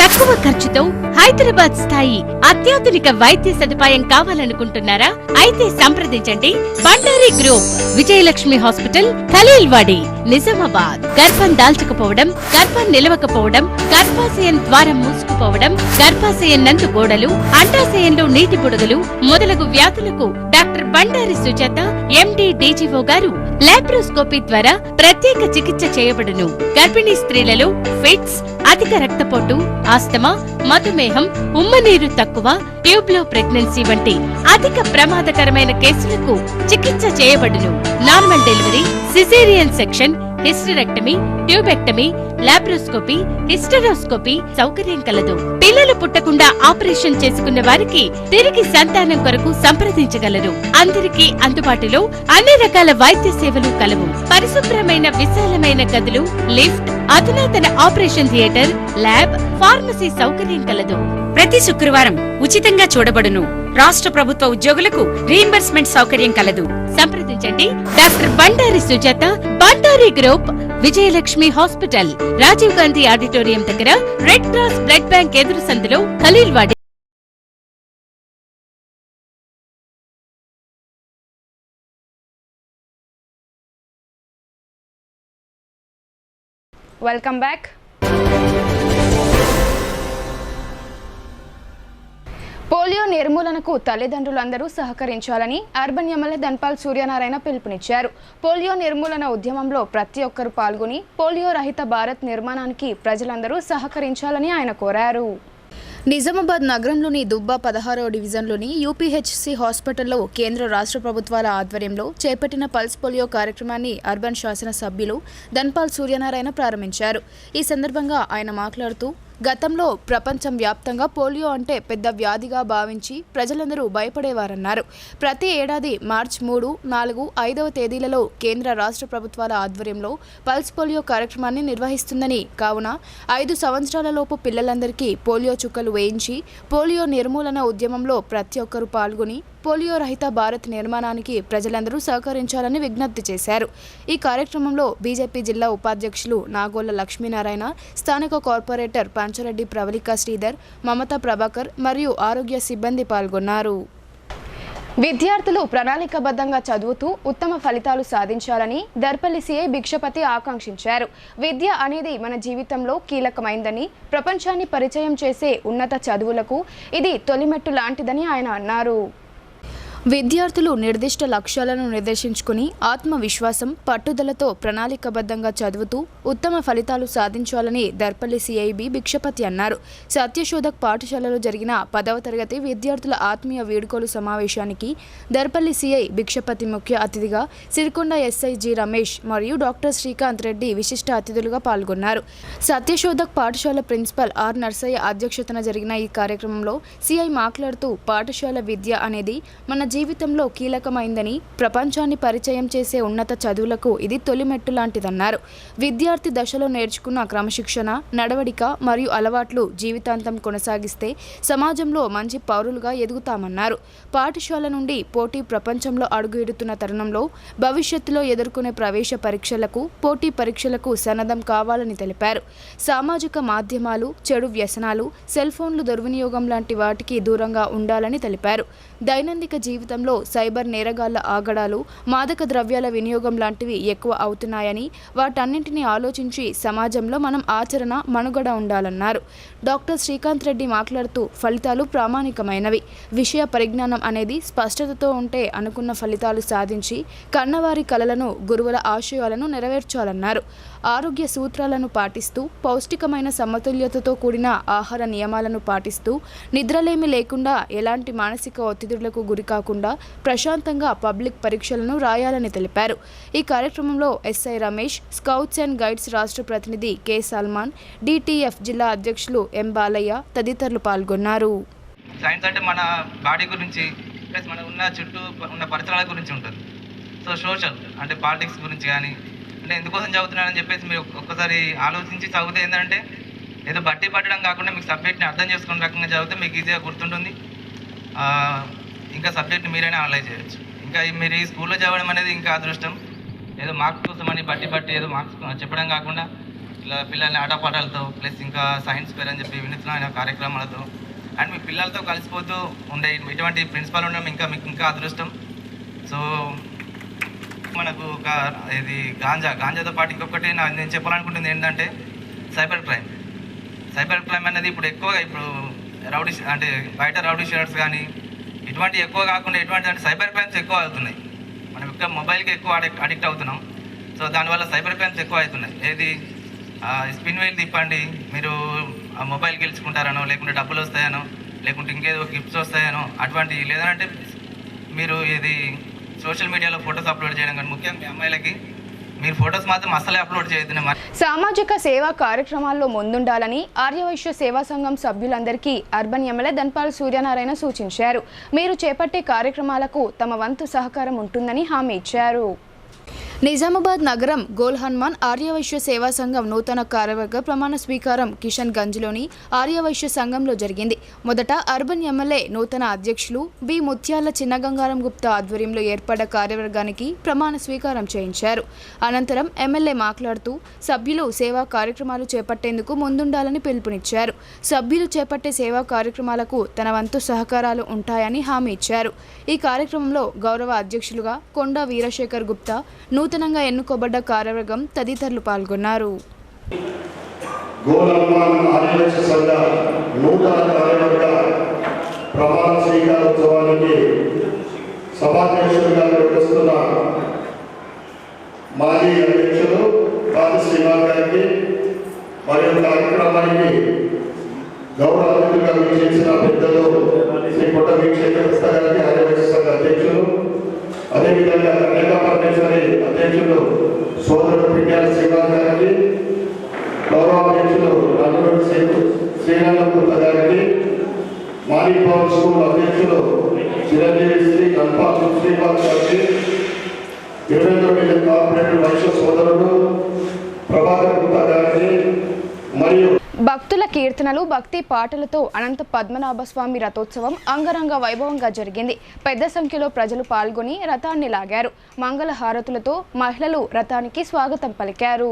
తక్కువ ఖర్చుతో హైదరాబాద్ స్థాయి అత్యాధునిక వైద్య సదుపాయం కావాలనుకుంటున్నారా? అయితే సంప్రదించండి బండారి గ్రూప్, విజయలక్ష్మి హాస్పిటల్, ఖలీల్వాడి, నిజామాబాద్. గర్భం దాల్చకపోవడం, గర్భం నిలవకపోవడం, గర్భాశయం ద్వారం మూసుకుపోవడం, గర్భాశయం నందు గోడలు, అండాశయంలో నీటి బుడగలు మొదలగు వ్యాధులకు డాక్టర్ బండారి సుజాత ఎండి డీజీఓ గారు లాప్రోస్కోపీ ద్వారా ప్రత్యేక చికిత్స చేయబడును. గర్భిణీ స్త్రీలలో ఫిట్స్, అధిక రక్తపోటు, ఆస్తమా, మధుమేహం, ఉమ్మనీరు తక్కువ, ట్యూబ్లో ప్రెగ్నెన్సీ వంటి అధిక ప్రమాదకరమైన కేసులకు చికిత్స చేయబడును. Normal delivery, caesarean section, hysterectomy, tubectomy, laparoscopy, hysteroscopy సౌకర్యం కలదు. పిల్లలు పుట్టకుండా ఆపరేషన్ చేసుకున్న వారికి తిరిగి సంతానం కొరకు సంప్రదించగలరు. అందరికీ అందుబాటులో అన్ని రకాల వైద్య సేవలు కలవు. పరిశుభ్రమైన విశాలమైన గదులు, లిఫ్ట్, అధునాతన ఆపరేషన్ థియేటర్, ల్యాబ్, ఫార్మసీ సౌకర్యం కలదు. ప్రతి శుక్రవారం ఉచితంగా చూడబడును. రాష్ట్ర ప్రభుత్వ ఉద్యోగులకు రీయింబర్స్మెంట్ సౌకర్యం కలదు. సంప్రదించండి doctor Bandari Sujatha, Bandari group, Vijayalakshmi hospital, Rajiv Gandhi auditorium దగ్గర, రెడ్ క్రాస్ బ్లడ్ బ్యాంక్ ఎదురు సందులో, ఖలీల్వాడి. Welcome back. పోలియో నిర్మూలనకు తల్లిదండ్రులందరూ సహకరించాలని అర్బన్ ఎమ్మెల్యే ధన్పాల్ సూర్యనారాయణ పిలుపునిచ్చారు. పోలియో నిర్మూలన ఉద్యమంలో ప్రతి ఒక్కరూ పాల్గొని పోలియో రహిత భారత్ నిర్మాణానికి ప్రజలందరూ సహకరించాలని ఆయన కోరారు. నిజామాబాద్ నగరంలోని దుబ్బా 16వ డివిజన్లోని యూపీహెచ్సి హాస్పిటల్లో కేంద్ర రాష్ట్ర ప్రభుత్వాల ఆధ్వర్యంలో చేపట్టిన పల్స్ పోలియో కార్యక్రమాన్ని అర్బన్ శాసన సభ్యులు ధన్పాల్ సూర్యనారాయణ ప్రారంభించారు. ఈ సందర్భంగా ఆయన మాట్లాడుతూ గతంలో ప్రపంచం వ్యాప్తంగా పోలియో అంటే పెద్ద వ్యాధిగా భావించి ప్రజలందరూ భయపడేవారన్నారు. ప్రతి ఏడాది మార్చి 3, 4, 5వ తేదీలలో కేంద్ర రాష్ట్ర ప్రభుత్వాల ఆధ్వర్యంలో పల్స్ పోలియో కార్యక్రమాన్ని నిర్వహిస్తుందని, కావున 5 సంవత్సరాలలోపు పిల్లలందరికీ పోలియో చుక్కలు వేయించి పోలియో నిర్మూలన ఉద్యమంలో ప్రతి ఒక్కరూ పాల్గొని పోలియో రహిత భారత్ నిర్మాణానికి ప్రజలందరూ సహకరించాలని విజ్ఞప్తి చేశారు. ఈ కార్యక్రమంలో బీజేపీ జిల్లా ఉపాధ్యక్షులు నాగోళ్ల లక్ష్మీనారాయణ, స్థానిక కార్పొరేటర్ పంచరెడ్డి ప్రవళిక శ్రీధర్, మమతా ప్రభాకర్ మరియు ఆరోగ్య సిబ్బంది పాల్గొన్నారు. విద్యార్థులు ప్రణాళికాబద్ధంగా చదువుతూ ఉత్తమ ఫలితాలు సాధించాలని దర్పల్లి సీఐ భిక్షపతి ఆకాంక్షించారు. విద్య అనేది మన జీవితంలో కీలకమైందని, ప్రపంచాన్ని పరిచయం చేసే ఉన్నత చదువులకు ఇది తొలిమెట్టు లాంటిదని ఆయన అన్నారు. విద్యార్థులు నిర్దిష్ట లక్ష్యాలను నిర్దేశించుకుని ఆత్మవిశ్వాసం, పట్టుదలతో ప్రణాళికాబద్ధంగా చదువుతూ ఉత్తమ ఫలితాలు సాధించాలని దర్పల్లి సిఐబి భిక్షపతి అన్నారు. సత్యశోధక్ పాఠశాలలో జరిగిన 10వ తరగతి విద్యార్థుల ఆత్మీయ వీడ్కోలు సమావేశానికి దర్పల్లి సిఐ భిక్షపతి ముఖ్య అతిథిగా, సిరికొండ ఎస్ఐ జి రమేష్ మరియు డాక్టర్ శ్రీకాంత్ రెడ్డి విశిష్ట అతిథులుగా పాల్గొన్నారు. సత్యశోధక్ పాఠశాల ప్రిన్సిపల్ ఆర్ నర్సయ్య అధ్యక్షతన జరిగిన ఈ కార్యక్రమంలో సిఐ మాట్లాడుతూ పాఠశాల విద్య అనేది మన జీవితంలో కీలకమైందని, ప్రపంచాన్ని పరిచయం చేసే ఉన్నత చదువులకు ఇది తొలిమెట్టు లాంటిదన్నారు. విద్యార్థి దశలో నేర్చుకున్న క్రమశిక్షణ, నడవడిక మరియు అలవాట్లు జీవితాంతం కొనసాగిస్తే సమాజంలో మంచి పౌరులుగా ఎదుగుతామన్నారు. పాఠశాల నుండి పోటీ ప్రపంచంలో అడుగుయిడుతున్న తరుణంలో భవిష్యత్తులో ఎదుర్కొనే ప్రవేశ పరీక్షలకు, పోటీ పరీక్షలకు సన్నద్ధం కావాలని తెలిపారు. సామాజిక మాధ్యమాలు, చెడు వ్యసనాలు, సెల్ ఫోన్లు దుర్వినియోగం లాంటి వాటికి దూరంగా ఉండాలని తెలిపారు. దైనందిక జీవితంలో సైబర్ నేరగాళ్ల ఆగడాలు, మాదక ద్రవ్యాల వినియోగం లాంటివి ఎక్కువ అవుతున్నాయని, వాటన్నింటినీ ఆలోచించి సమాజంలో మనం ఆచరణ, మనుగడ ఉండాలన్నారు. డాక్టర్ శ్రీకాంత్ రెడ్డి మాట్లాడుతూ ఫలితాలు ప్రామాణికమైనవి, విషయ పరిజ్ఞానం అనేది స్పష్టతతో ఉంటే అనుకున్న ఫలితాలు సాధించి కన్నవారి కలలను, గురువుల ఆశయాలను నెరవేర్చాలన్నారు. ఆరోగ్య సూత్రాలను పాటిస్తూ పౌష్టికమైన సమతుల్యతతో కూడిన ఆహార నియమాలను పాటిస్తూ నిద్రలేమి లేకుండా ఎలాంటి మానసిక ఒత్తిడులకు గురి కాకుండా ప్రశాంతంగా పబ్లిక్ పరీక్షలను రాయాలని తెలిపారు. ఈ కార్యక్రమంలో SI Ramesh, scouts and guides రాష్ట్ర ప్రతినిధి కె సల్మాన్, డిటిఎఫ్ జిల్లా అధ్యక్షులు ఎం బాలయ్య తదితరులు పాల్గొన్నారు. సైన్స్ అంటే మన బాడీ గురించి ప్లస్ మన ఉన్న చుట్టూ ఉన్న పరిసరాల గురించి ఉంటుంది. సో సోషల్ అంటే పాలిటిక్స్ గురించి కానీ, అంటే ఎందుకోసం చదువుతున్నానని చెప్పేసి మీరు ఒక్కసారి ఆలోచించి చదివితే ఏంటంటే ఏదో బట్టి పట్టడం కాకుండా మీకు సబ్జెక్ట్ని అర్థం చేసుకునే రకంగా చదివితే మీకు ఈజీగా గుర్తుంటుంది. ఇంకా సబ్జెక్ట్ని మీరైనా అనలైజ్ చేయొచ్చు. ఇంకా మీరు ఈ స్కూల్లో చదవడం అనేది ఇంకా అదృష్టం. ఏదో మార్క్స్ కోసమని బట్టి ఏదో మార్క్స్ చెప్పడం కాకుండా ఇలా పిల్లల్ని ఆటపాటలతో ప్లస్ ఇంకా సైన్స్ ఫేర్ అని చెప్పి వినూత్నమైన కార్యక్రమాలతో అండ్ మీ పిల్లలతో కలిసిపోతూ ఉండే ఇటువంటి ప్రిన్సిపల్ ఉండడం మీకు ఇంకా అదృష్టం. సో మనకు ఒక ఇది గాంజాతో పాటు ఇంకొకటి నేను చెప్పాలనుకుంటుంది ఏంటంటే సైబర్ క్రైమ్ అనేది ఇప్పుడు ఎక్కువగా రౌడీ అంటే బయట రౌడీ షీటర్స్ కానీ ఇటువంటి ఎక్కువ కాకుండా ఎటువంటి అంటే సైబర్ క్రైమ్స్ ఎక్కువ అవుతున్నాయి. మనం ఎక్కువ మొబైల్కి ఎక్కువ అడిక్ట్ అవుతున్నాం. సో దానివల్ల సైబర్ క్రైమ్స్ ఎక్కువ అవుతున్నాయి. ఏది స్పిన్ వీల్ తిప్పండి, మీరు ఆ మొబైల్ గెలుచుకుంటారనో, లేకుంటే డబ్బులు వస్తాయనో, లేకుంటే ఇంకేదో గిఫ్ట్స్ వస్తాయనో అటువంటి, లేదంటే మీరు ఇది సోషల్ మీడియాలో ఫొటోస్ అప్లోడ్ చేయడం కానీ, ముఖ్యంగా మీ అమ్మాయిలకి మీరు ఫొటోస్ మాత్రం అసలే అప్లోడ్ చేయొద్దు. సామాజిక సేవా కార్యక్రమాల్లో ముందుండాలని ఆర్యవైశ్య సేవా సంఘం సభ్యులందరికీ అర్బన్ ఎమ్మెల్యే ధన్పాల్ సూర్యనారాయణ సూచించారు. మీరు చేపట్టే కార్యక్రమాలకు తమ వంతు సహకారం ఉంటుందని హామీ ఇచ్చారు. నిజామాబాద్ నగరం గోల్ హనుమాన్ ఆర్యవైశ్య సేవా సంఘం నూతన కార్యవర్గ ప్రమాణ స్వీకారం కిషన్ గంజ్లోని ఆర్యవైశ్య సంఘంలో జరిగింది. మొదట అర్బన్ ఎమ్మెల్యే నూతన అధ్యక్షులు బి ముత్యాల చిన్నగంగారం గుప్తా ఆధ్వర్యంలో ఏర్పడ్డ కార్యవర్గానికి ప్రమాణ స్వీకారం చేయించారు. అనంతరం ఎమ్మెల్యే మాట్లాడుతూ సభ్యులు సేవా కార్యక్రమాలు చేపట్టేందుకు ముందుండాలని పిలుపునిచ్చారు. సభ్యులు చేపట్టే సేవా కార్యక్రమాలకు తన వంతు సహకారాలు ఉంటాయని హామీ ఇచ్చారు. ఈ కార్యక్రమంలో గౌరవ అధ్యక్షులుగా కొండా వీరశేఖర్ గుప్తా, నూతనంగా ఎన్నుకోబడ్డ కార్యవర్గం తదితరులు పాల్గొన్నారు. గోల్ హనుమాన్ ఆర్యవైశ్య సంఘ నూతన కార్యవర్గ ప్రమాణ స్వీకారోత్సవానికి సభాధ్యక్షులుగా నిర్వహిస్తున్న మాజీ అధ్యక్షులు పాది శ్రీనివాస్ గారికి మరియు కార్యక్రమానికి గౌరవ అతిథులుగా వీక్షించిన పెద్దలు శ్రీ కొట్ట వీక్షేఖర్ గారికి ఆర్యవైశ్య సంఘ అధ్యక్షులు, అదేవిధంగా కన్యకా పరమేశ్వరి అధ్యక్షులు సోదరుడు పిట్యాల శ్రీనివాస్ గారికి, గౌరవ అధ్యక్షులు నందమూరి శ్రీరంగ గారికి, మాణిక్ పవన్ స్కూల్ అధ్యక్షులు చిరంజీవి శ్రీ ధన్పాల్ శ్రీనివాస్ గారికి, 29 కార్పొరేటర్ వైశ్య సోదరుడు ప్రభాకర్ గుప్తా గారికి మరియు భక్తుల కీర్తనలు, భక్తి పాటలతో అనంత పద్మనాభ స్వామి రథోత్సవం అంగరంగ వైభవంగా జరిగింది. పెద్ద సంఖ్యలో ప్రజలు పాల్గొని రథాన్ని లాగారు. మంగళ హారతులతో మహిళలు రథానికి స్వాగతం పలికారు.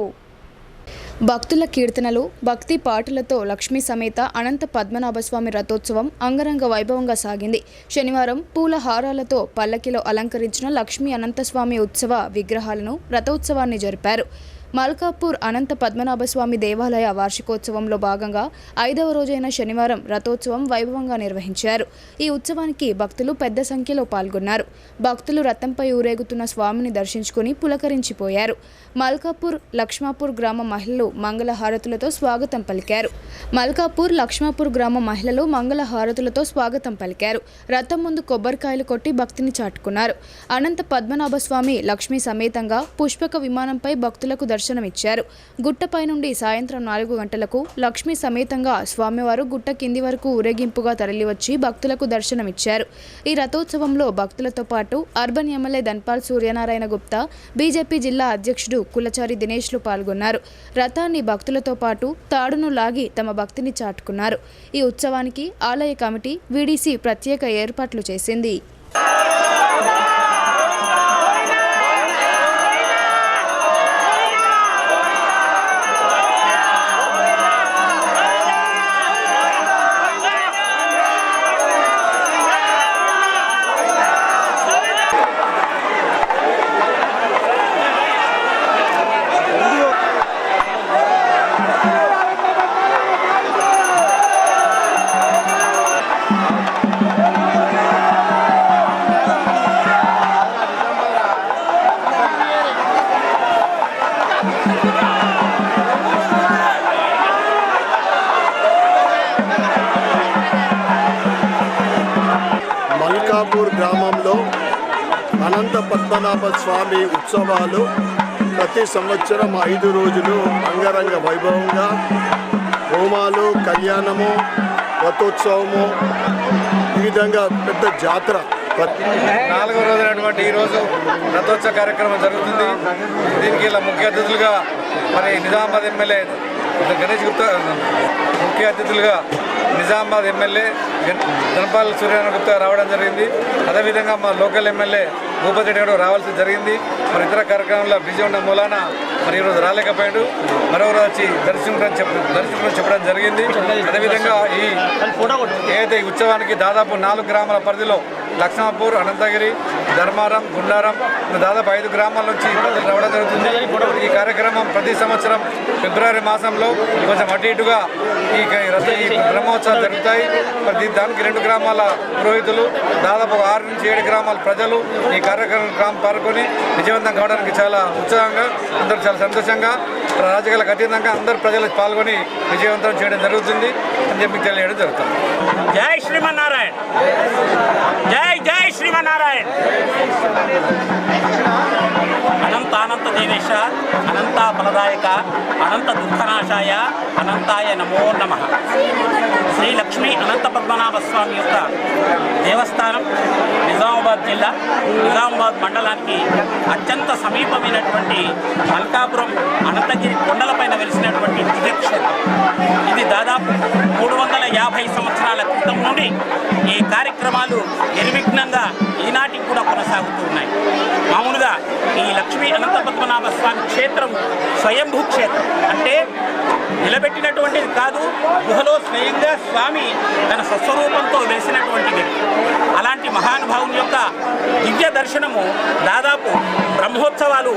భక్తుల కీర్తనలు, భక్తి పాటలతో లక్ష్మీ సమేత అనంత పద్మనాభ స్వామి రథోత్సవం అంగరంగ వైభవంగా సాగింది. శనివారం పూల హారాలతో పల్లకిలో అలంకరించిన లక్ష్మీ అనంతస్వామి ఉత్సవ విగ్రహాలను రథోత్సవాన్ని జరిపారు. మల్కాపూర్ అనంత పద్మనాభస్వామి దేవాలయ వార్షికోత్సవంలో భాగంగా 5వ రోజైన శనివారం రథోత్సవం వైభవంగా నిర్వహించారు. ఈ ఉత్సవానికి భక్తులు పెద్ద సంఖ్యలో పాల్గొన్నారు. భక్తులు రథంపై ఊరేగుతున్న స్వామిని దర్శించుకుని పులకరించిపోయారు. మల్కాపూర్ లక్ష్మాపూర్ గ్రామ మహిళలు మంగళహారతులతో స్వాగతం పలికారు. రథం ముందు కొబ్బరికాయలు కొట్టి భక్తిని చాటుకున్నారు. అనంత పద్మనాభస్వామి లక్ష్మీ సమేతంగా పుష్పక విమానంపై భక్తులకు దర్శనమిచ్చారు. గుట్టపై నుండి సాయంత్రం 4 గంటలకు లక్ష్మీ సమేతంగా స్వామివారు గుట్ట కింది వరకు ఊరేగింపుగా తరలివచ్చి భక్తులకు దర్శనమిచ్చారు. ఈ రథోత్సవంలో భక్తులతో పాటు urban MLA Dhanpal Suryanarayana Gupta, BJP జిల్లా అధ్యక్షుడు కులచారి దినేష్లు పాల్గొన్నారు. రథాన్ని భక్తులతో పాటు తాడును లాగి తమ భక్తిని చాటుకున్నారు. ఈ ఉత్సవానికి ఆలయ కమిటీ, వీడీసీ ప్రత్యేక ఏర్పాట్లు చేసింది. మల్కాపూర్ గ్రామంలో అనంత పద్మనాభ స్వామి ఉత్సవాలు ప్రతి సంవత్సరం 5 రోజులు అంగరంగ వైభవంగా హోమాలు, కళ్యాణము, రథోత్సవము, ఈ విధంగా పెద్ద జాతర 4వ రోజైనటువంటి ఈరోజు రథోత్సవ కార్యక్రమం జరుగుతుంది. దీనికి ఇలా ముఖ్య అతిథులుగా మరి నిజామాబాద్ ఎమ్మెల్యే గణేష్ గుప్తా, ముఖ్య అతిథులుగా నిజామాబాద్ ఎమ్మెల్యే ధన్పాల్ సూర్యనారాయణ గుప్తా రావడం జరిగింది. అదేవిధంగా మా లోకల్ ఎమ్మెల్యే భూపతి రెడ్డి గారు రావాల్సి జరిగింది. మరి ఇతర కార్యక్రమంలో బిజీ ఉన్న మూలాన మరి ఈరోజు రాలేకపోయాడు. మరో రోజు వచ్చి దర్శించడం చెప్పడం జరిగింది. అదేవిధంగా ఏదైతే ఈ ఉత్సవానికి దాదాపు 4 గ్రామాల పరిధిలో లక్ష్మాపూర్, అనంతగిరి, ధర్మారం, గుండారం దాదాపు 5 గ్రామాల నుంచి ప్రజలు రావడం జరుగుతుంది. ఈ కార్యక్రమం ప్రతి సంవత్సరం ఫిబ్రవరి మాసంలో కొంచెం అటు ఇటుగా ఈ బ్రహ్మోత్సవాలు జరుగుతాయి. మరి దానికి 2 గ్రామాల పురోహితులు, దాదాపు 6 నుంచి 7 గ్రామాల ప్రజలు ఈ కార్యక్రమం పాల్గొని విజయవంతం కావడానికి చాలా ఉత్సాహంగా, అందరూ చాలా సంతోషంగా రాజకీయాలకు అతీతంగా అందరు ప్రజలు పాల్గొని విజయవంతం చేయడం జరుగుతుంది అని చెప్పి తెలియడం జరుగుతుంది. జై శ్రీమన్నారాయణ, జై జై శ్రీమన్నారాయణ. అనంత అనంత దేవేశ, అనంత ఫలదాయక, అనంత దుఃఖనాశాయ, అనంతాయ నమో నమః. శ్రీ లక్ష్మీ అనంత పద్మనాభ స్వామి యొక్క దేవస్థానం నిజామాబాద్ జిల్లా, నిజామాబాద్ మండలానికి అత్యంత సమీపమైనటువంటి మల్కాపురం అనంతగిరి కొండలపైన వెలిసినటువంటి దివ్యక్షేత్రం. ఇది దాదాపు 350 సంవత్సరాల క్రితం నుండి ఈ కార్యక్రమాలు నిర్విఘ్నంగా ఈనాటికి కూడా కొనసాగుతూ ఉన్నాయి. మామూలుగా ఈ లక్ష్మీ అనంత పద్మనాభ స్వామి క్షేత్రం స్వయంభూ క్షేత్రం, అంటే నిలబెట్టినటువంటిది కాదు, గుహలో స్వయంగా స్వామి తన స్వస్వరూపంతో వెలిసినటువంటి వ్యక్తి. అలాంటి మహానుభావుని యొక్క దివ్య దర్శనము దాదాపు బ్రహ్మోత్సవాలు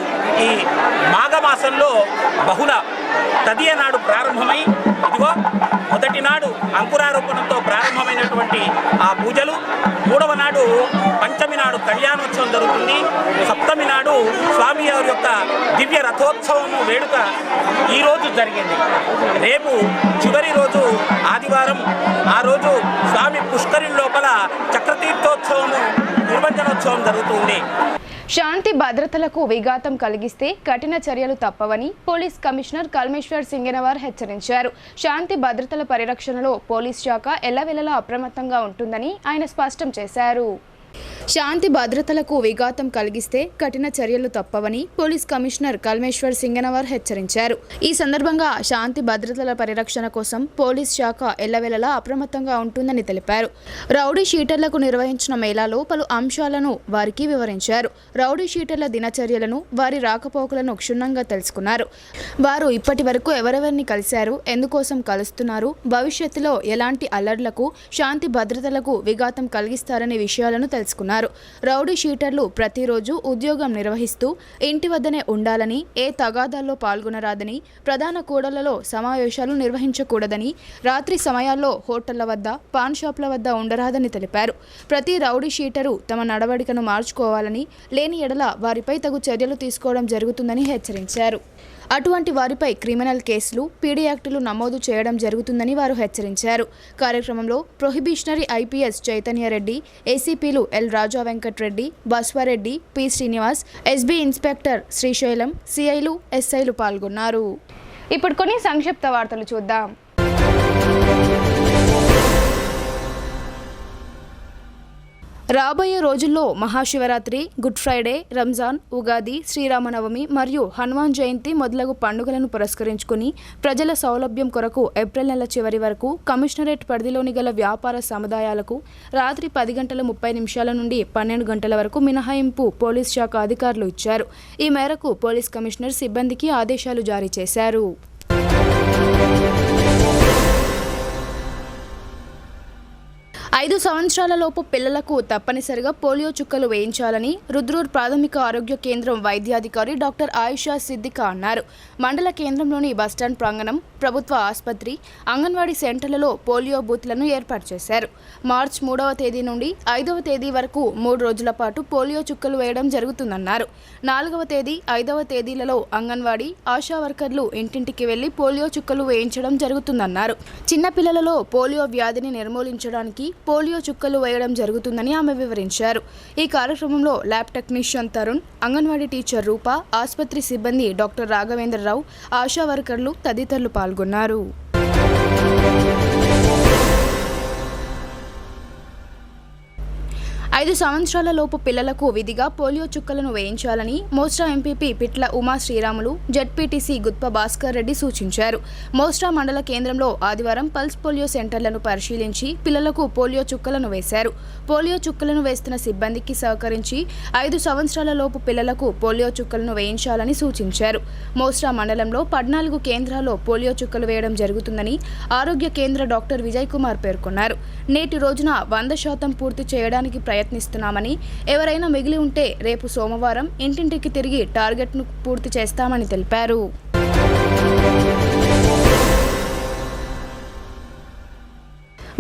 ఈ మాఘమాసంలో బహుళ తదియ నాడు ప్రారంభమై, ఇదిగో మొదటి నాడు అంకురారోపణంతో ప్రారంభమైనటువంటి ఆ పూజలు, 3వ నాడు పంచమి నాడు కళ్యాణోత్సవం జరుగుతుంది, 7వ నాడు స్వామి వారి యొక్క దివ్య రథోత్సవము వేడుక ఈరోజు జరిగింది. రేపు చివరి రోజు ఆదివారం, ఆ రోజు స్వామి పుష్కరి లోపల చక్రతీర్థోత్సవము నిర్వచనోత్సవం జరుగుతుంది. శాంతి భద్రతలకు విఘాతం కలిగిస్తే కఠిన చర్యలు తప్పవని పోలీస్ కమిషనర్ కల్మేశ్వర్ సింగనవర్ హెచ్చరించారు. శాంతి భద్రతల పరిరక్షణలో పోలీస్ శాఖ ఎల్లవేళలా అప్రమత్తంగా ఉంటుందని ఆయన స్పష్టం చేశారు. శాంతి భద్రతలకు విఘాతం కలిగిస్తే కఠిన చర్యలు తప్పవని పోలీస్ కమిషనర్ కల్మేశ్వర్ సింగనవర్ హెచ్చరించారు. ఈ సందర్భంగా శాంతి భద్రతల పరిరక్షణ కోసం పోలీస్ శాఖ ఎల్లవేళలా అప్రమత్తంగా ఉంటుందని తెలిపారు. రౌడీ షీటర్లకు నిర్వహించిన మేళాలో పలు అంశాలను వారికి వివరించారు. రౌడీ షీటర్ల దినచర్యలను, వారి రాకపోకలను క్షుణ్ణంగా తెలుసుకున్నారు. వారు ఇప్పటి వరకు ఎవరెవరిని కలిశారు, ఎందుకోసం కలుస్తున్నారు, భవిష్యత్తులో ఎలాంటి అల్లర్లకు, శాంతి భద్రతలకు విఘాతం కలిగిస్తారనే విషయాలను తెలుసుకున్నారు. రౌడీ షీటర్లు ప్రతిరోజు ఉద్యోగం నిర్వహిస్తూ ఇంటి వద్దనే ఉండాలని, ఏ తగాదాల్లో పాల్గొనరాదని, ప్రధాన కూడళ్లలో సమావేశాలు నిర్వహించకూడదని, రాత్రి సమయాల్లో హోటళ్ల వద్ద, పాన్ షాప్ల వద్ద ఉండరాదని తెలిపారు. ప్రతి రౌడీ షీటరు తమ నడవడికను మార్చుకోవాలని, లేని ఎడల వారిపై తగు చర్యలు తీసుకోవడం జరుగుతుందని హెచ్చరించారు. అటువంటి వారిపై క్రిమినల్ కేసులు, పీడీ యాక్టులు నమోదు చేయడం జరుగుతుందని వారు హెచ్చరించారు. కార్యక్రమంలో ప్రొహిబిషనరీ ఐపీఎస్ చైతన్యరెడ్డి, ఏసీపీలు L Raja Venkat Reddy, Baswa Reddy, P Srinivas, SB inspector Srisailam, సిఐలు, ఎస్ఐలు పాల్గొన్నారు. ఇప్పుడు కొన్ని సంక్షిప్త వార్తలు చూద్దాం. రాబోయే రోజుల్లో మహాశివరాత్రి, గుడ్ ఫ్రైడే, రంజాన్, ఉగాది, శ్రీరామనవమి మరియు హనుమాన్ జయంతి మొదలగు పండుగలను పురస్కరించుకుని ప్రజల సౌలభ్యం కొరకు ఏప్రిల్ నెల చివరి వరకు కమిషనరేట్ పరిధిలోని గల వ్యాపార సముదాయాలకు రాత్రి 10:30 నుండి 12 గంటల వరకు మినహాయింపు పోలీస్ శాఖ అధికారులు ఇచ్చారు. ఈ మేరకు పోలీస్ కమిషనర్ సిబ్బందికి ఆదేశాలు జారీ చేశారు. 5 సంవత్సరాలలోపు పిల్లలకు తప్పనిసరిగా పోలియో చుక్కలు వేయించాలని రుద్రూర్ ప్రాథమిక ఆరోగ్య కేంద్రం వైద్యాధికారి డాక్టర్ ఆయిషా సిద్దికా అన్నారు. మండల కేంద్రంలోని బస్టాండ్ ప్రాంగణం, ప్రభుత్వ ఆసుపత్రి, అంగన్వాడీ సెంటర్లలో పోలియో బూత్లను ఏర్పాటు చేశారు. మార్చి 3వ తేదీ నుండి 5వ తేదీ వరకు 3 రోజుల పాటు పోలియో చుక్కలు వేయడం జరుగుతుందన్నారు. 4వ తేదీ, 5వ తేదీలలో అంగన్వాడీ ఆశా వర్కర్లు ఇంటింటికి వెళ్లి పోలియో చుక్కలు వేయించడం జరుగుతుందన్నారు. చిన్నపిల్లలలో పోలియో వ్యాధిని నిర్మూలించడానికి పోలియో చుక్కలు వేయడం జరుగుతుందని ఆమె వివరించారు. ఈ కార్యక్రమంలో lab technician Tarun, Anganwadi teacher Roopa, ఆసుపత్రి సిబ్బంది డాక్టర్ రాఘవేంద్రరావు, ఆశా వర్కర్లు తదితరులు పాల్గొన్నారు. 5 సంవత్సరాల లోపు పిల్లలకు విధిగా పోలియో చుక్కలను వేయించాలని మోస్ట్రా ఎంపీపీ పిట్ల ఉమా శ్రీరాములు, జెడ్పీటీసీ గుత్ప భాస్కర్ రెడ్డి సూచించారు. మోస్ట్రా మండల కేంద్రంలో ఆదివారం పల్స్ పోలియో సెంటర్లను పరిశీలించి పిల్లలకు పోలియో చుక్కలను వేశారు. పోలియో చుక్కలను వేస్తున్న సిబ్బందికి సహకరించి 5 సంవత్సరాల లోపు పిల్లలకు పోలియో చుక్కలను వేయించాలని సూచించారు. మోస్ట్రా మండలంలో 14 కేంద్రాల్లో పోలియో చుక్కలు వేయడం జరుగుతుందని ఆరోగ్య కేంద్ర డాక్టర్ విజయ్ కుమార్ పేర్కొన్నారు. నేటి రోజున 100% పూర్తి చేయడానికి ప్రయత్నిస్తున్నామని, ఎవరైనా మిగిలి ఉంటే రేపు సోమవారం ఇంటింటికి తిరిగి టార్గెట్ను పూర్తి చేస్తామని తెలిపారు.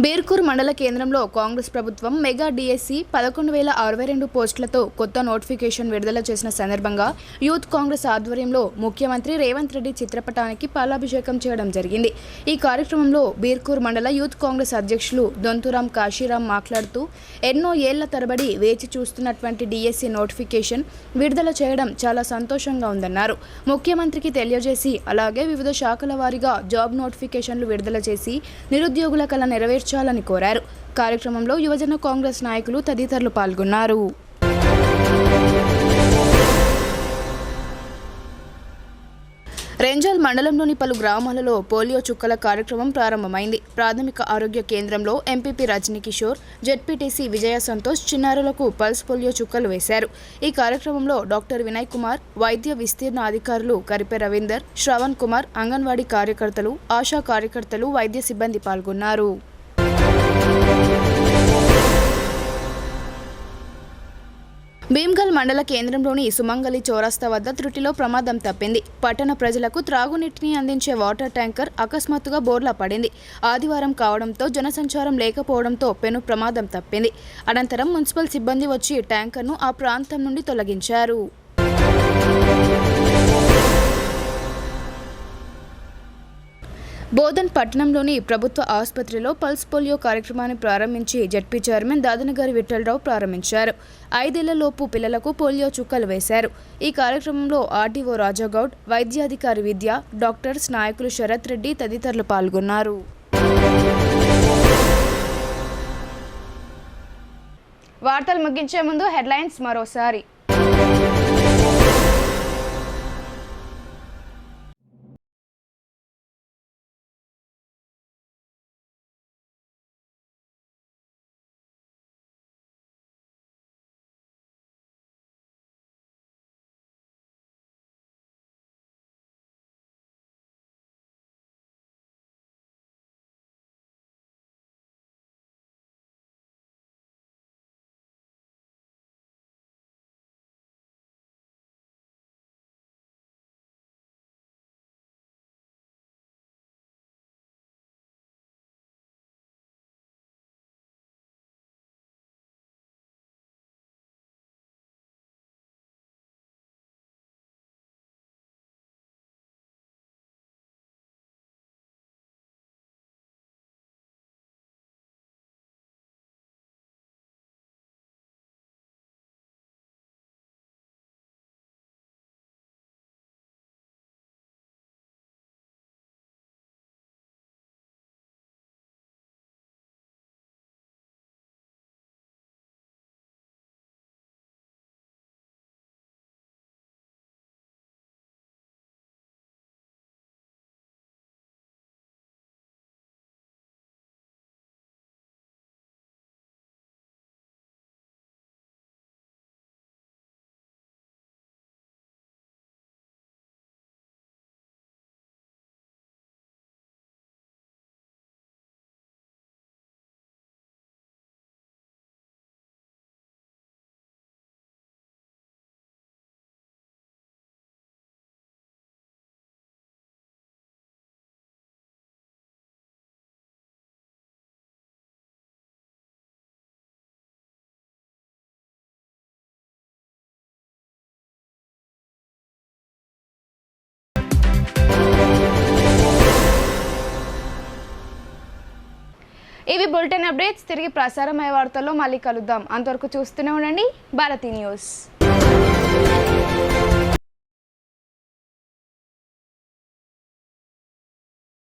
బీర్కూర్ మండల కేంద్రంలో కాంగ్రెస్ ప్రభుత్వం మెగా డిఎస్సి 11,062 పోస్టులతో కొత్త నోటిఫికేషన్ విడుదల చేసిన సందర్భంగా యూత్ కాంగ్రెస్ ఆధ్వర్యంలో ముఖ్యమంత్రి రేవంత్ రెడ్డి చిత్రపటానికి పాలాభిషేకం చేయడం జరిగింది. ఈ కార్యక్రమంలో బీర్కూర్ మండల యూత్ కాంగ్రెస్ అధ్యక్షులు దొంతురాం కాశీరాం మాట్లాడుతూ ఎన్నో ఏళ్ల తరబడి వేచి చూస్తున్నటువంటి డిఎస్సి నోటిఫికేషన్ విడుదల చేయడం చాలా సంతోషంగా ఉందన్నారు. ముఖ్యమంత్రికి తెలియజేసి అలాగే వివిధ శాఖల వారీగా జాబ్ నోటిఫికేషన్లు విడుదల చేసి నిరుద్యోగుల కల నెరవేర్చాలని కోరారు. కార్యక్రమంలో యువజన కాంగ్రెస్ నాయకులు తదితరులు పాల్గొన్నారు. రెంజల్ మండలంలోని పలు గ్రామాలలో పోలియో చుక్కల కార్యక్రమం ప్రారంభమైంది. ప్రాథమిక ఆరోగ్య కేంద్రంలో ఎంపీపీ రజనీ కిషోర్, జెడ్పీటీసీ విజయ సంతోష్ చిన్నారులకు పల్స్ పోలియో చుక్కలు వేశారు. ఈ కార్యక్రమంలో డాక్టర్ వినయ్ కుమార్, వైద్య విస్తీర్ణ అధికారులు కరిపె రవీందర్, శ్రవణ్ కుమార్, అంగన్వాడీ కార్యకర్తలు, ఆశా కార్యకర్తలు, వైద్య సిబ్బంది పాల్గొన్నారు. భీమ్గల్ మండల కేంద్రంలోని సుమంగలి చౌరస్తా వద్ద త్రుటిలో ప్రమాదం తప్పింది. పట్టణ ప్రజలకు త్రాగునీటిని అందించే వాటర్ ట్యాంకర్ అకస్మాత్తుగా బోర్లా పడింది. ఆదివారం కావడంతో జనసంచారం లేకపోవడంతో పెను ప్రమాదం తప్పింది. అనంతరం మున్సిపల్ సిబ్బంది వచ్చి ట్యాంకర్ను ఆ ప్రాంతం నుండి తొలగించారు. బోధన్ పట్టణంలోని ప్రభుత్వ ఆసుపత్రిలో పల్స్ పోలియో కార్యక్రమాన్ని ప్రారంభించి జెడ్పీ చైర్మన్ దాదనగారి విఠలరావు ప్రారంభించారు. 5 ఏళ్లలోపు పిల్లలకు పోలియో చుక్కలు వేశారు. ఈ కార్యక్రమంలో ఆర్డీఓ రాజాగౌడ్, వైద్యాధికారి విద్య, డాక్టర్స్, నాయకులు శరత్ రెడ్డి తదితరులు పాల్గొన్నారు. వార్తలు ముగించే ముందు హెడ్లైన్స్ మరోసారి. ఇవి బులెటిన్ అప్డేట్స్. తిరిగి ప్రసారమయ్యే వార్తల్లో మళ్ళీ కలుద్దాం. అంతవరకు చూస్తూనే ఉండండి భారతీ న్యూస్.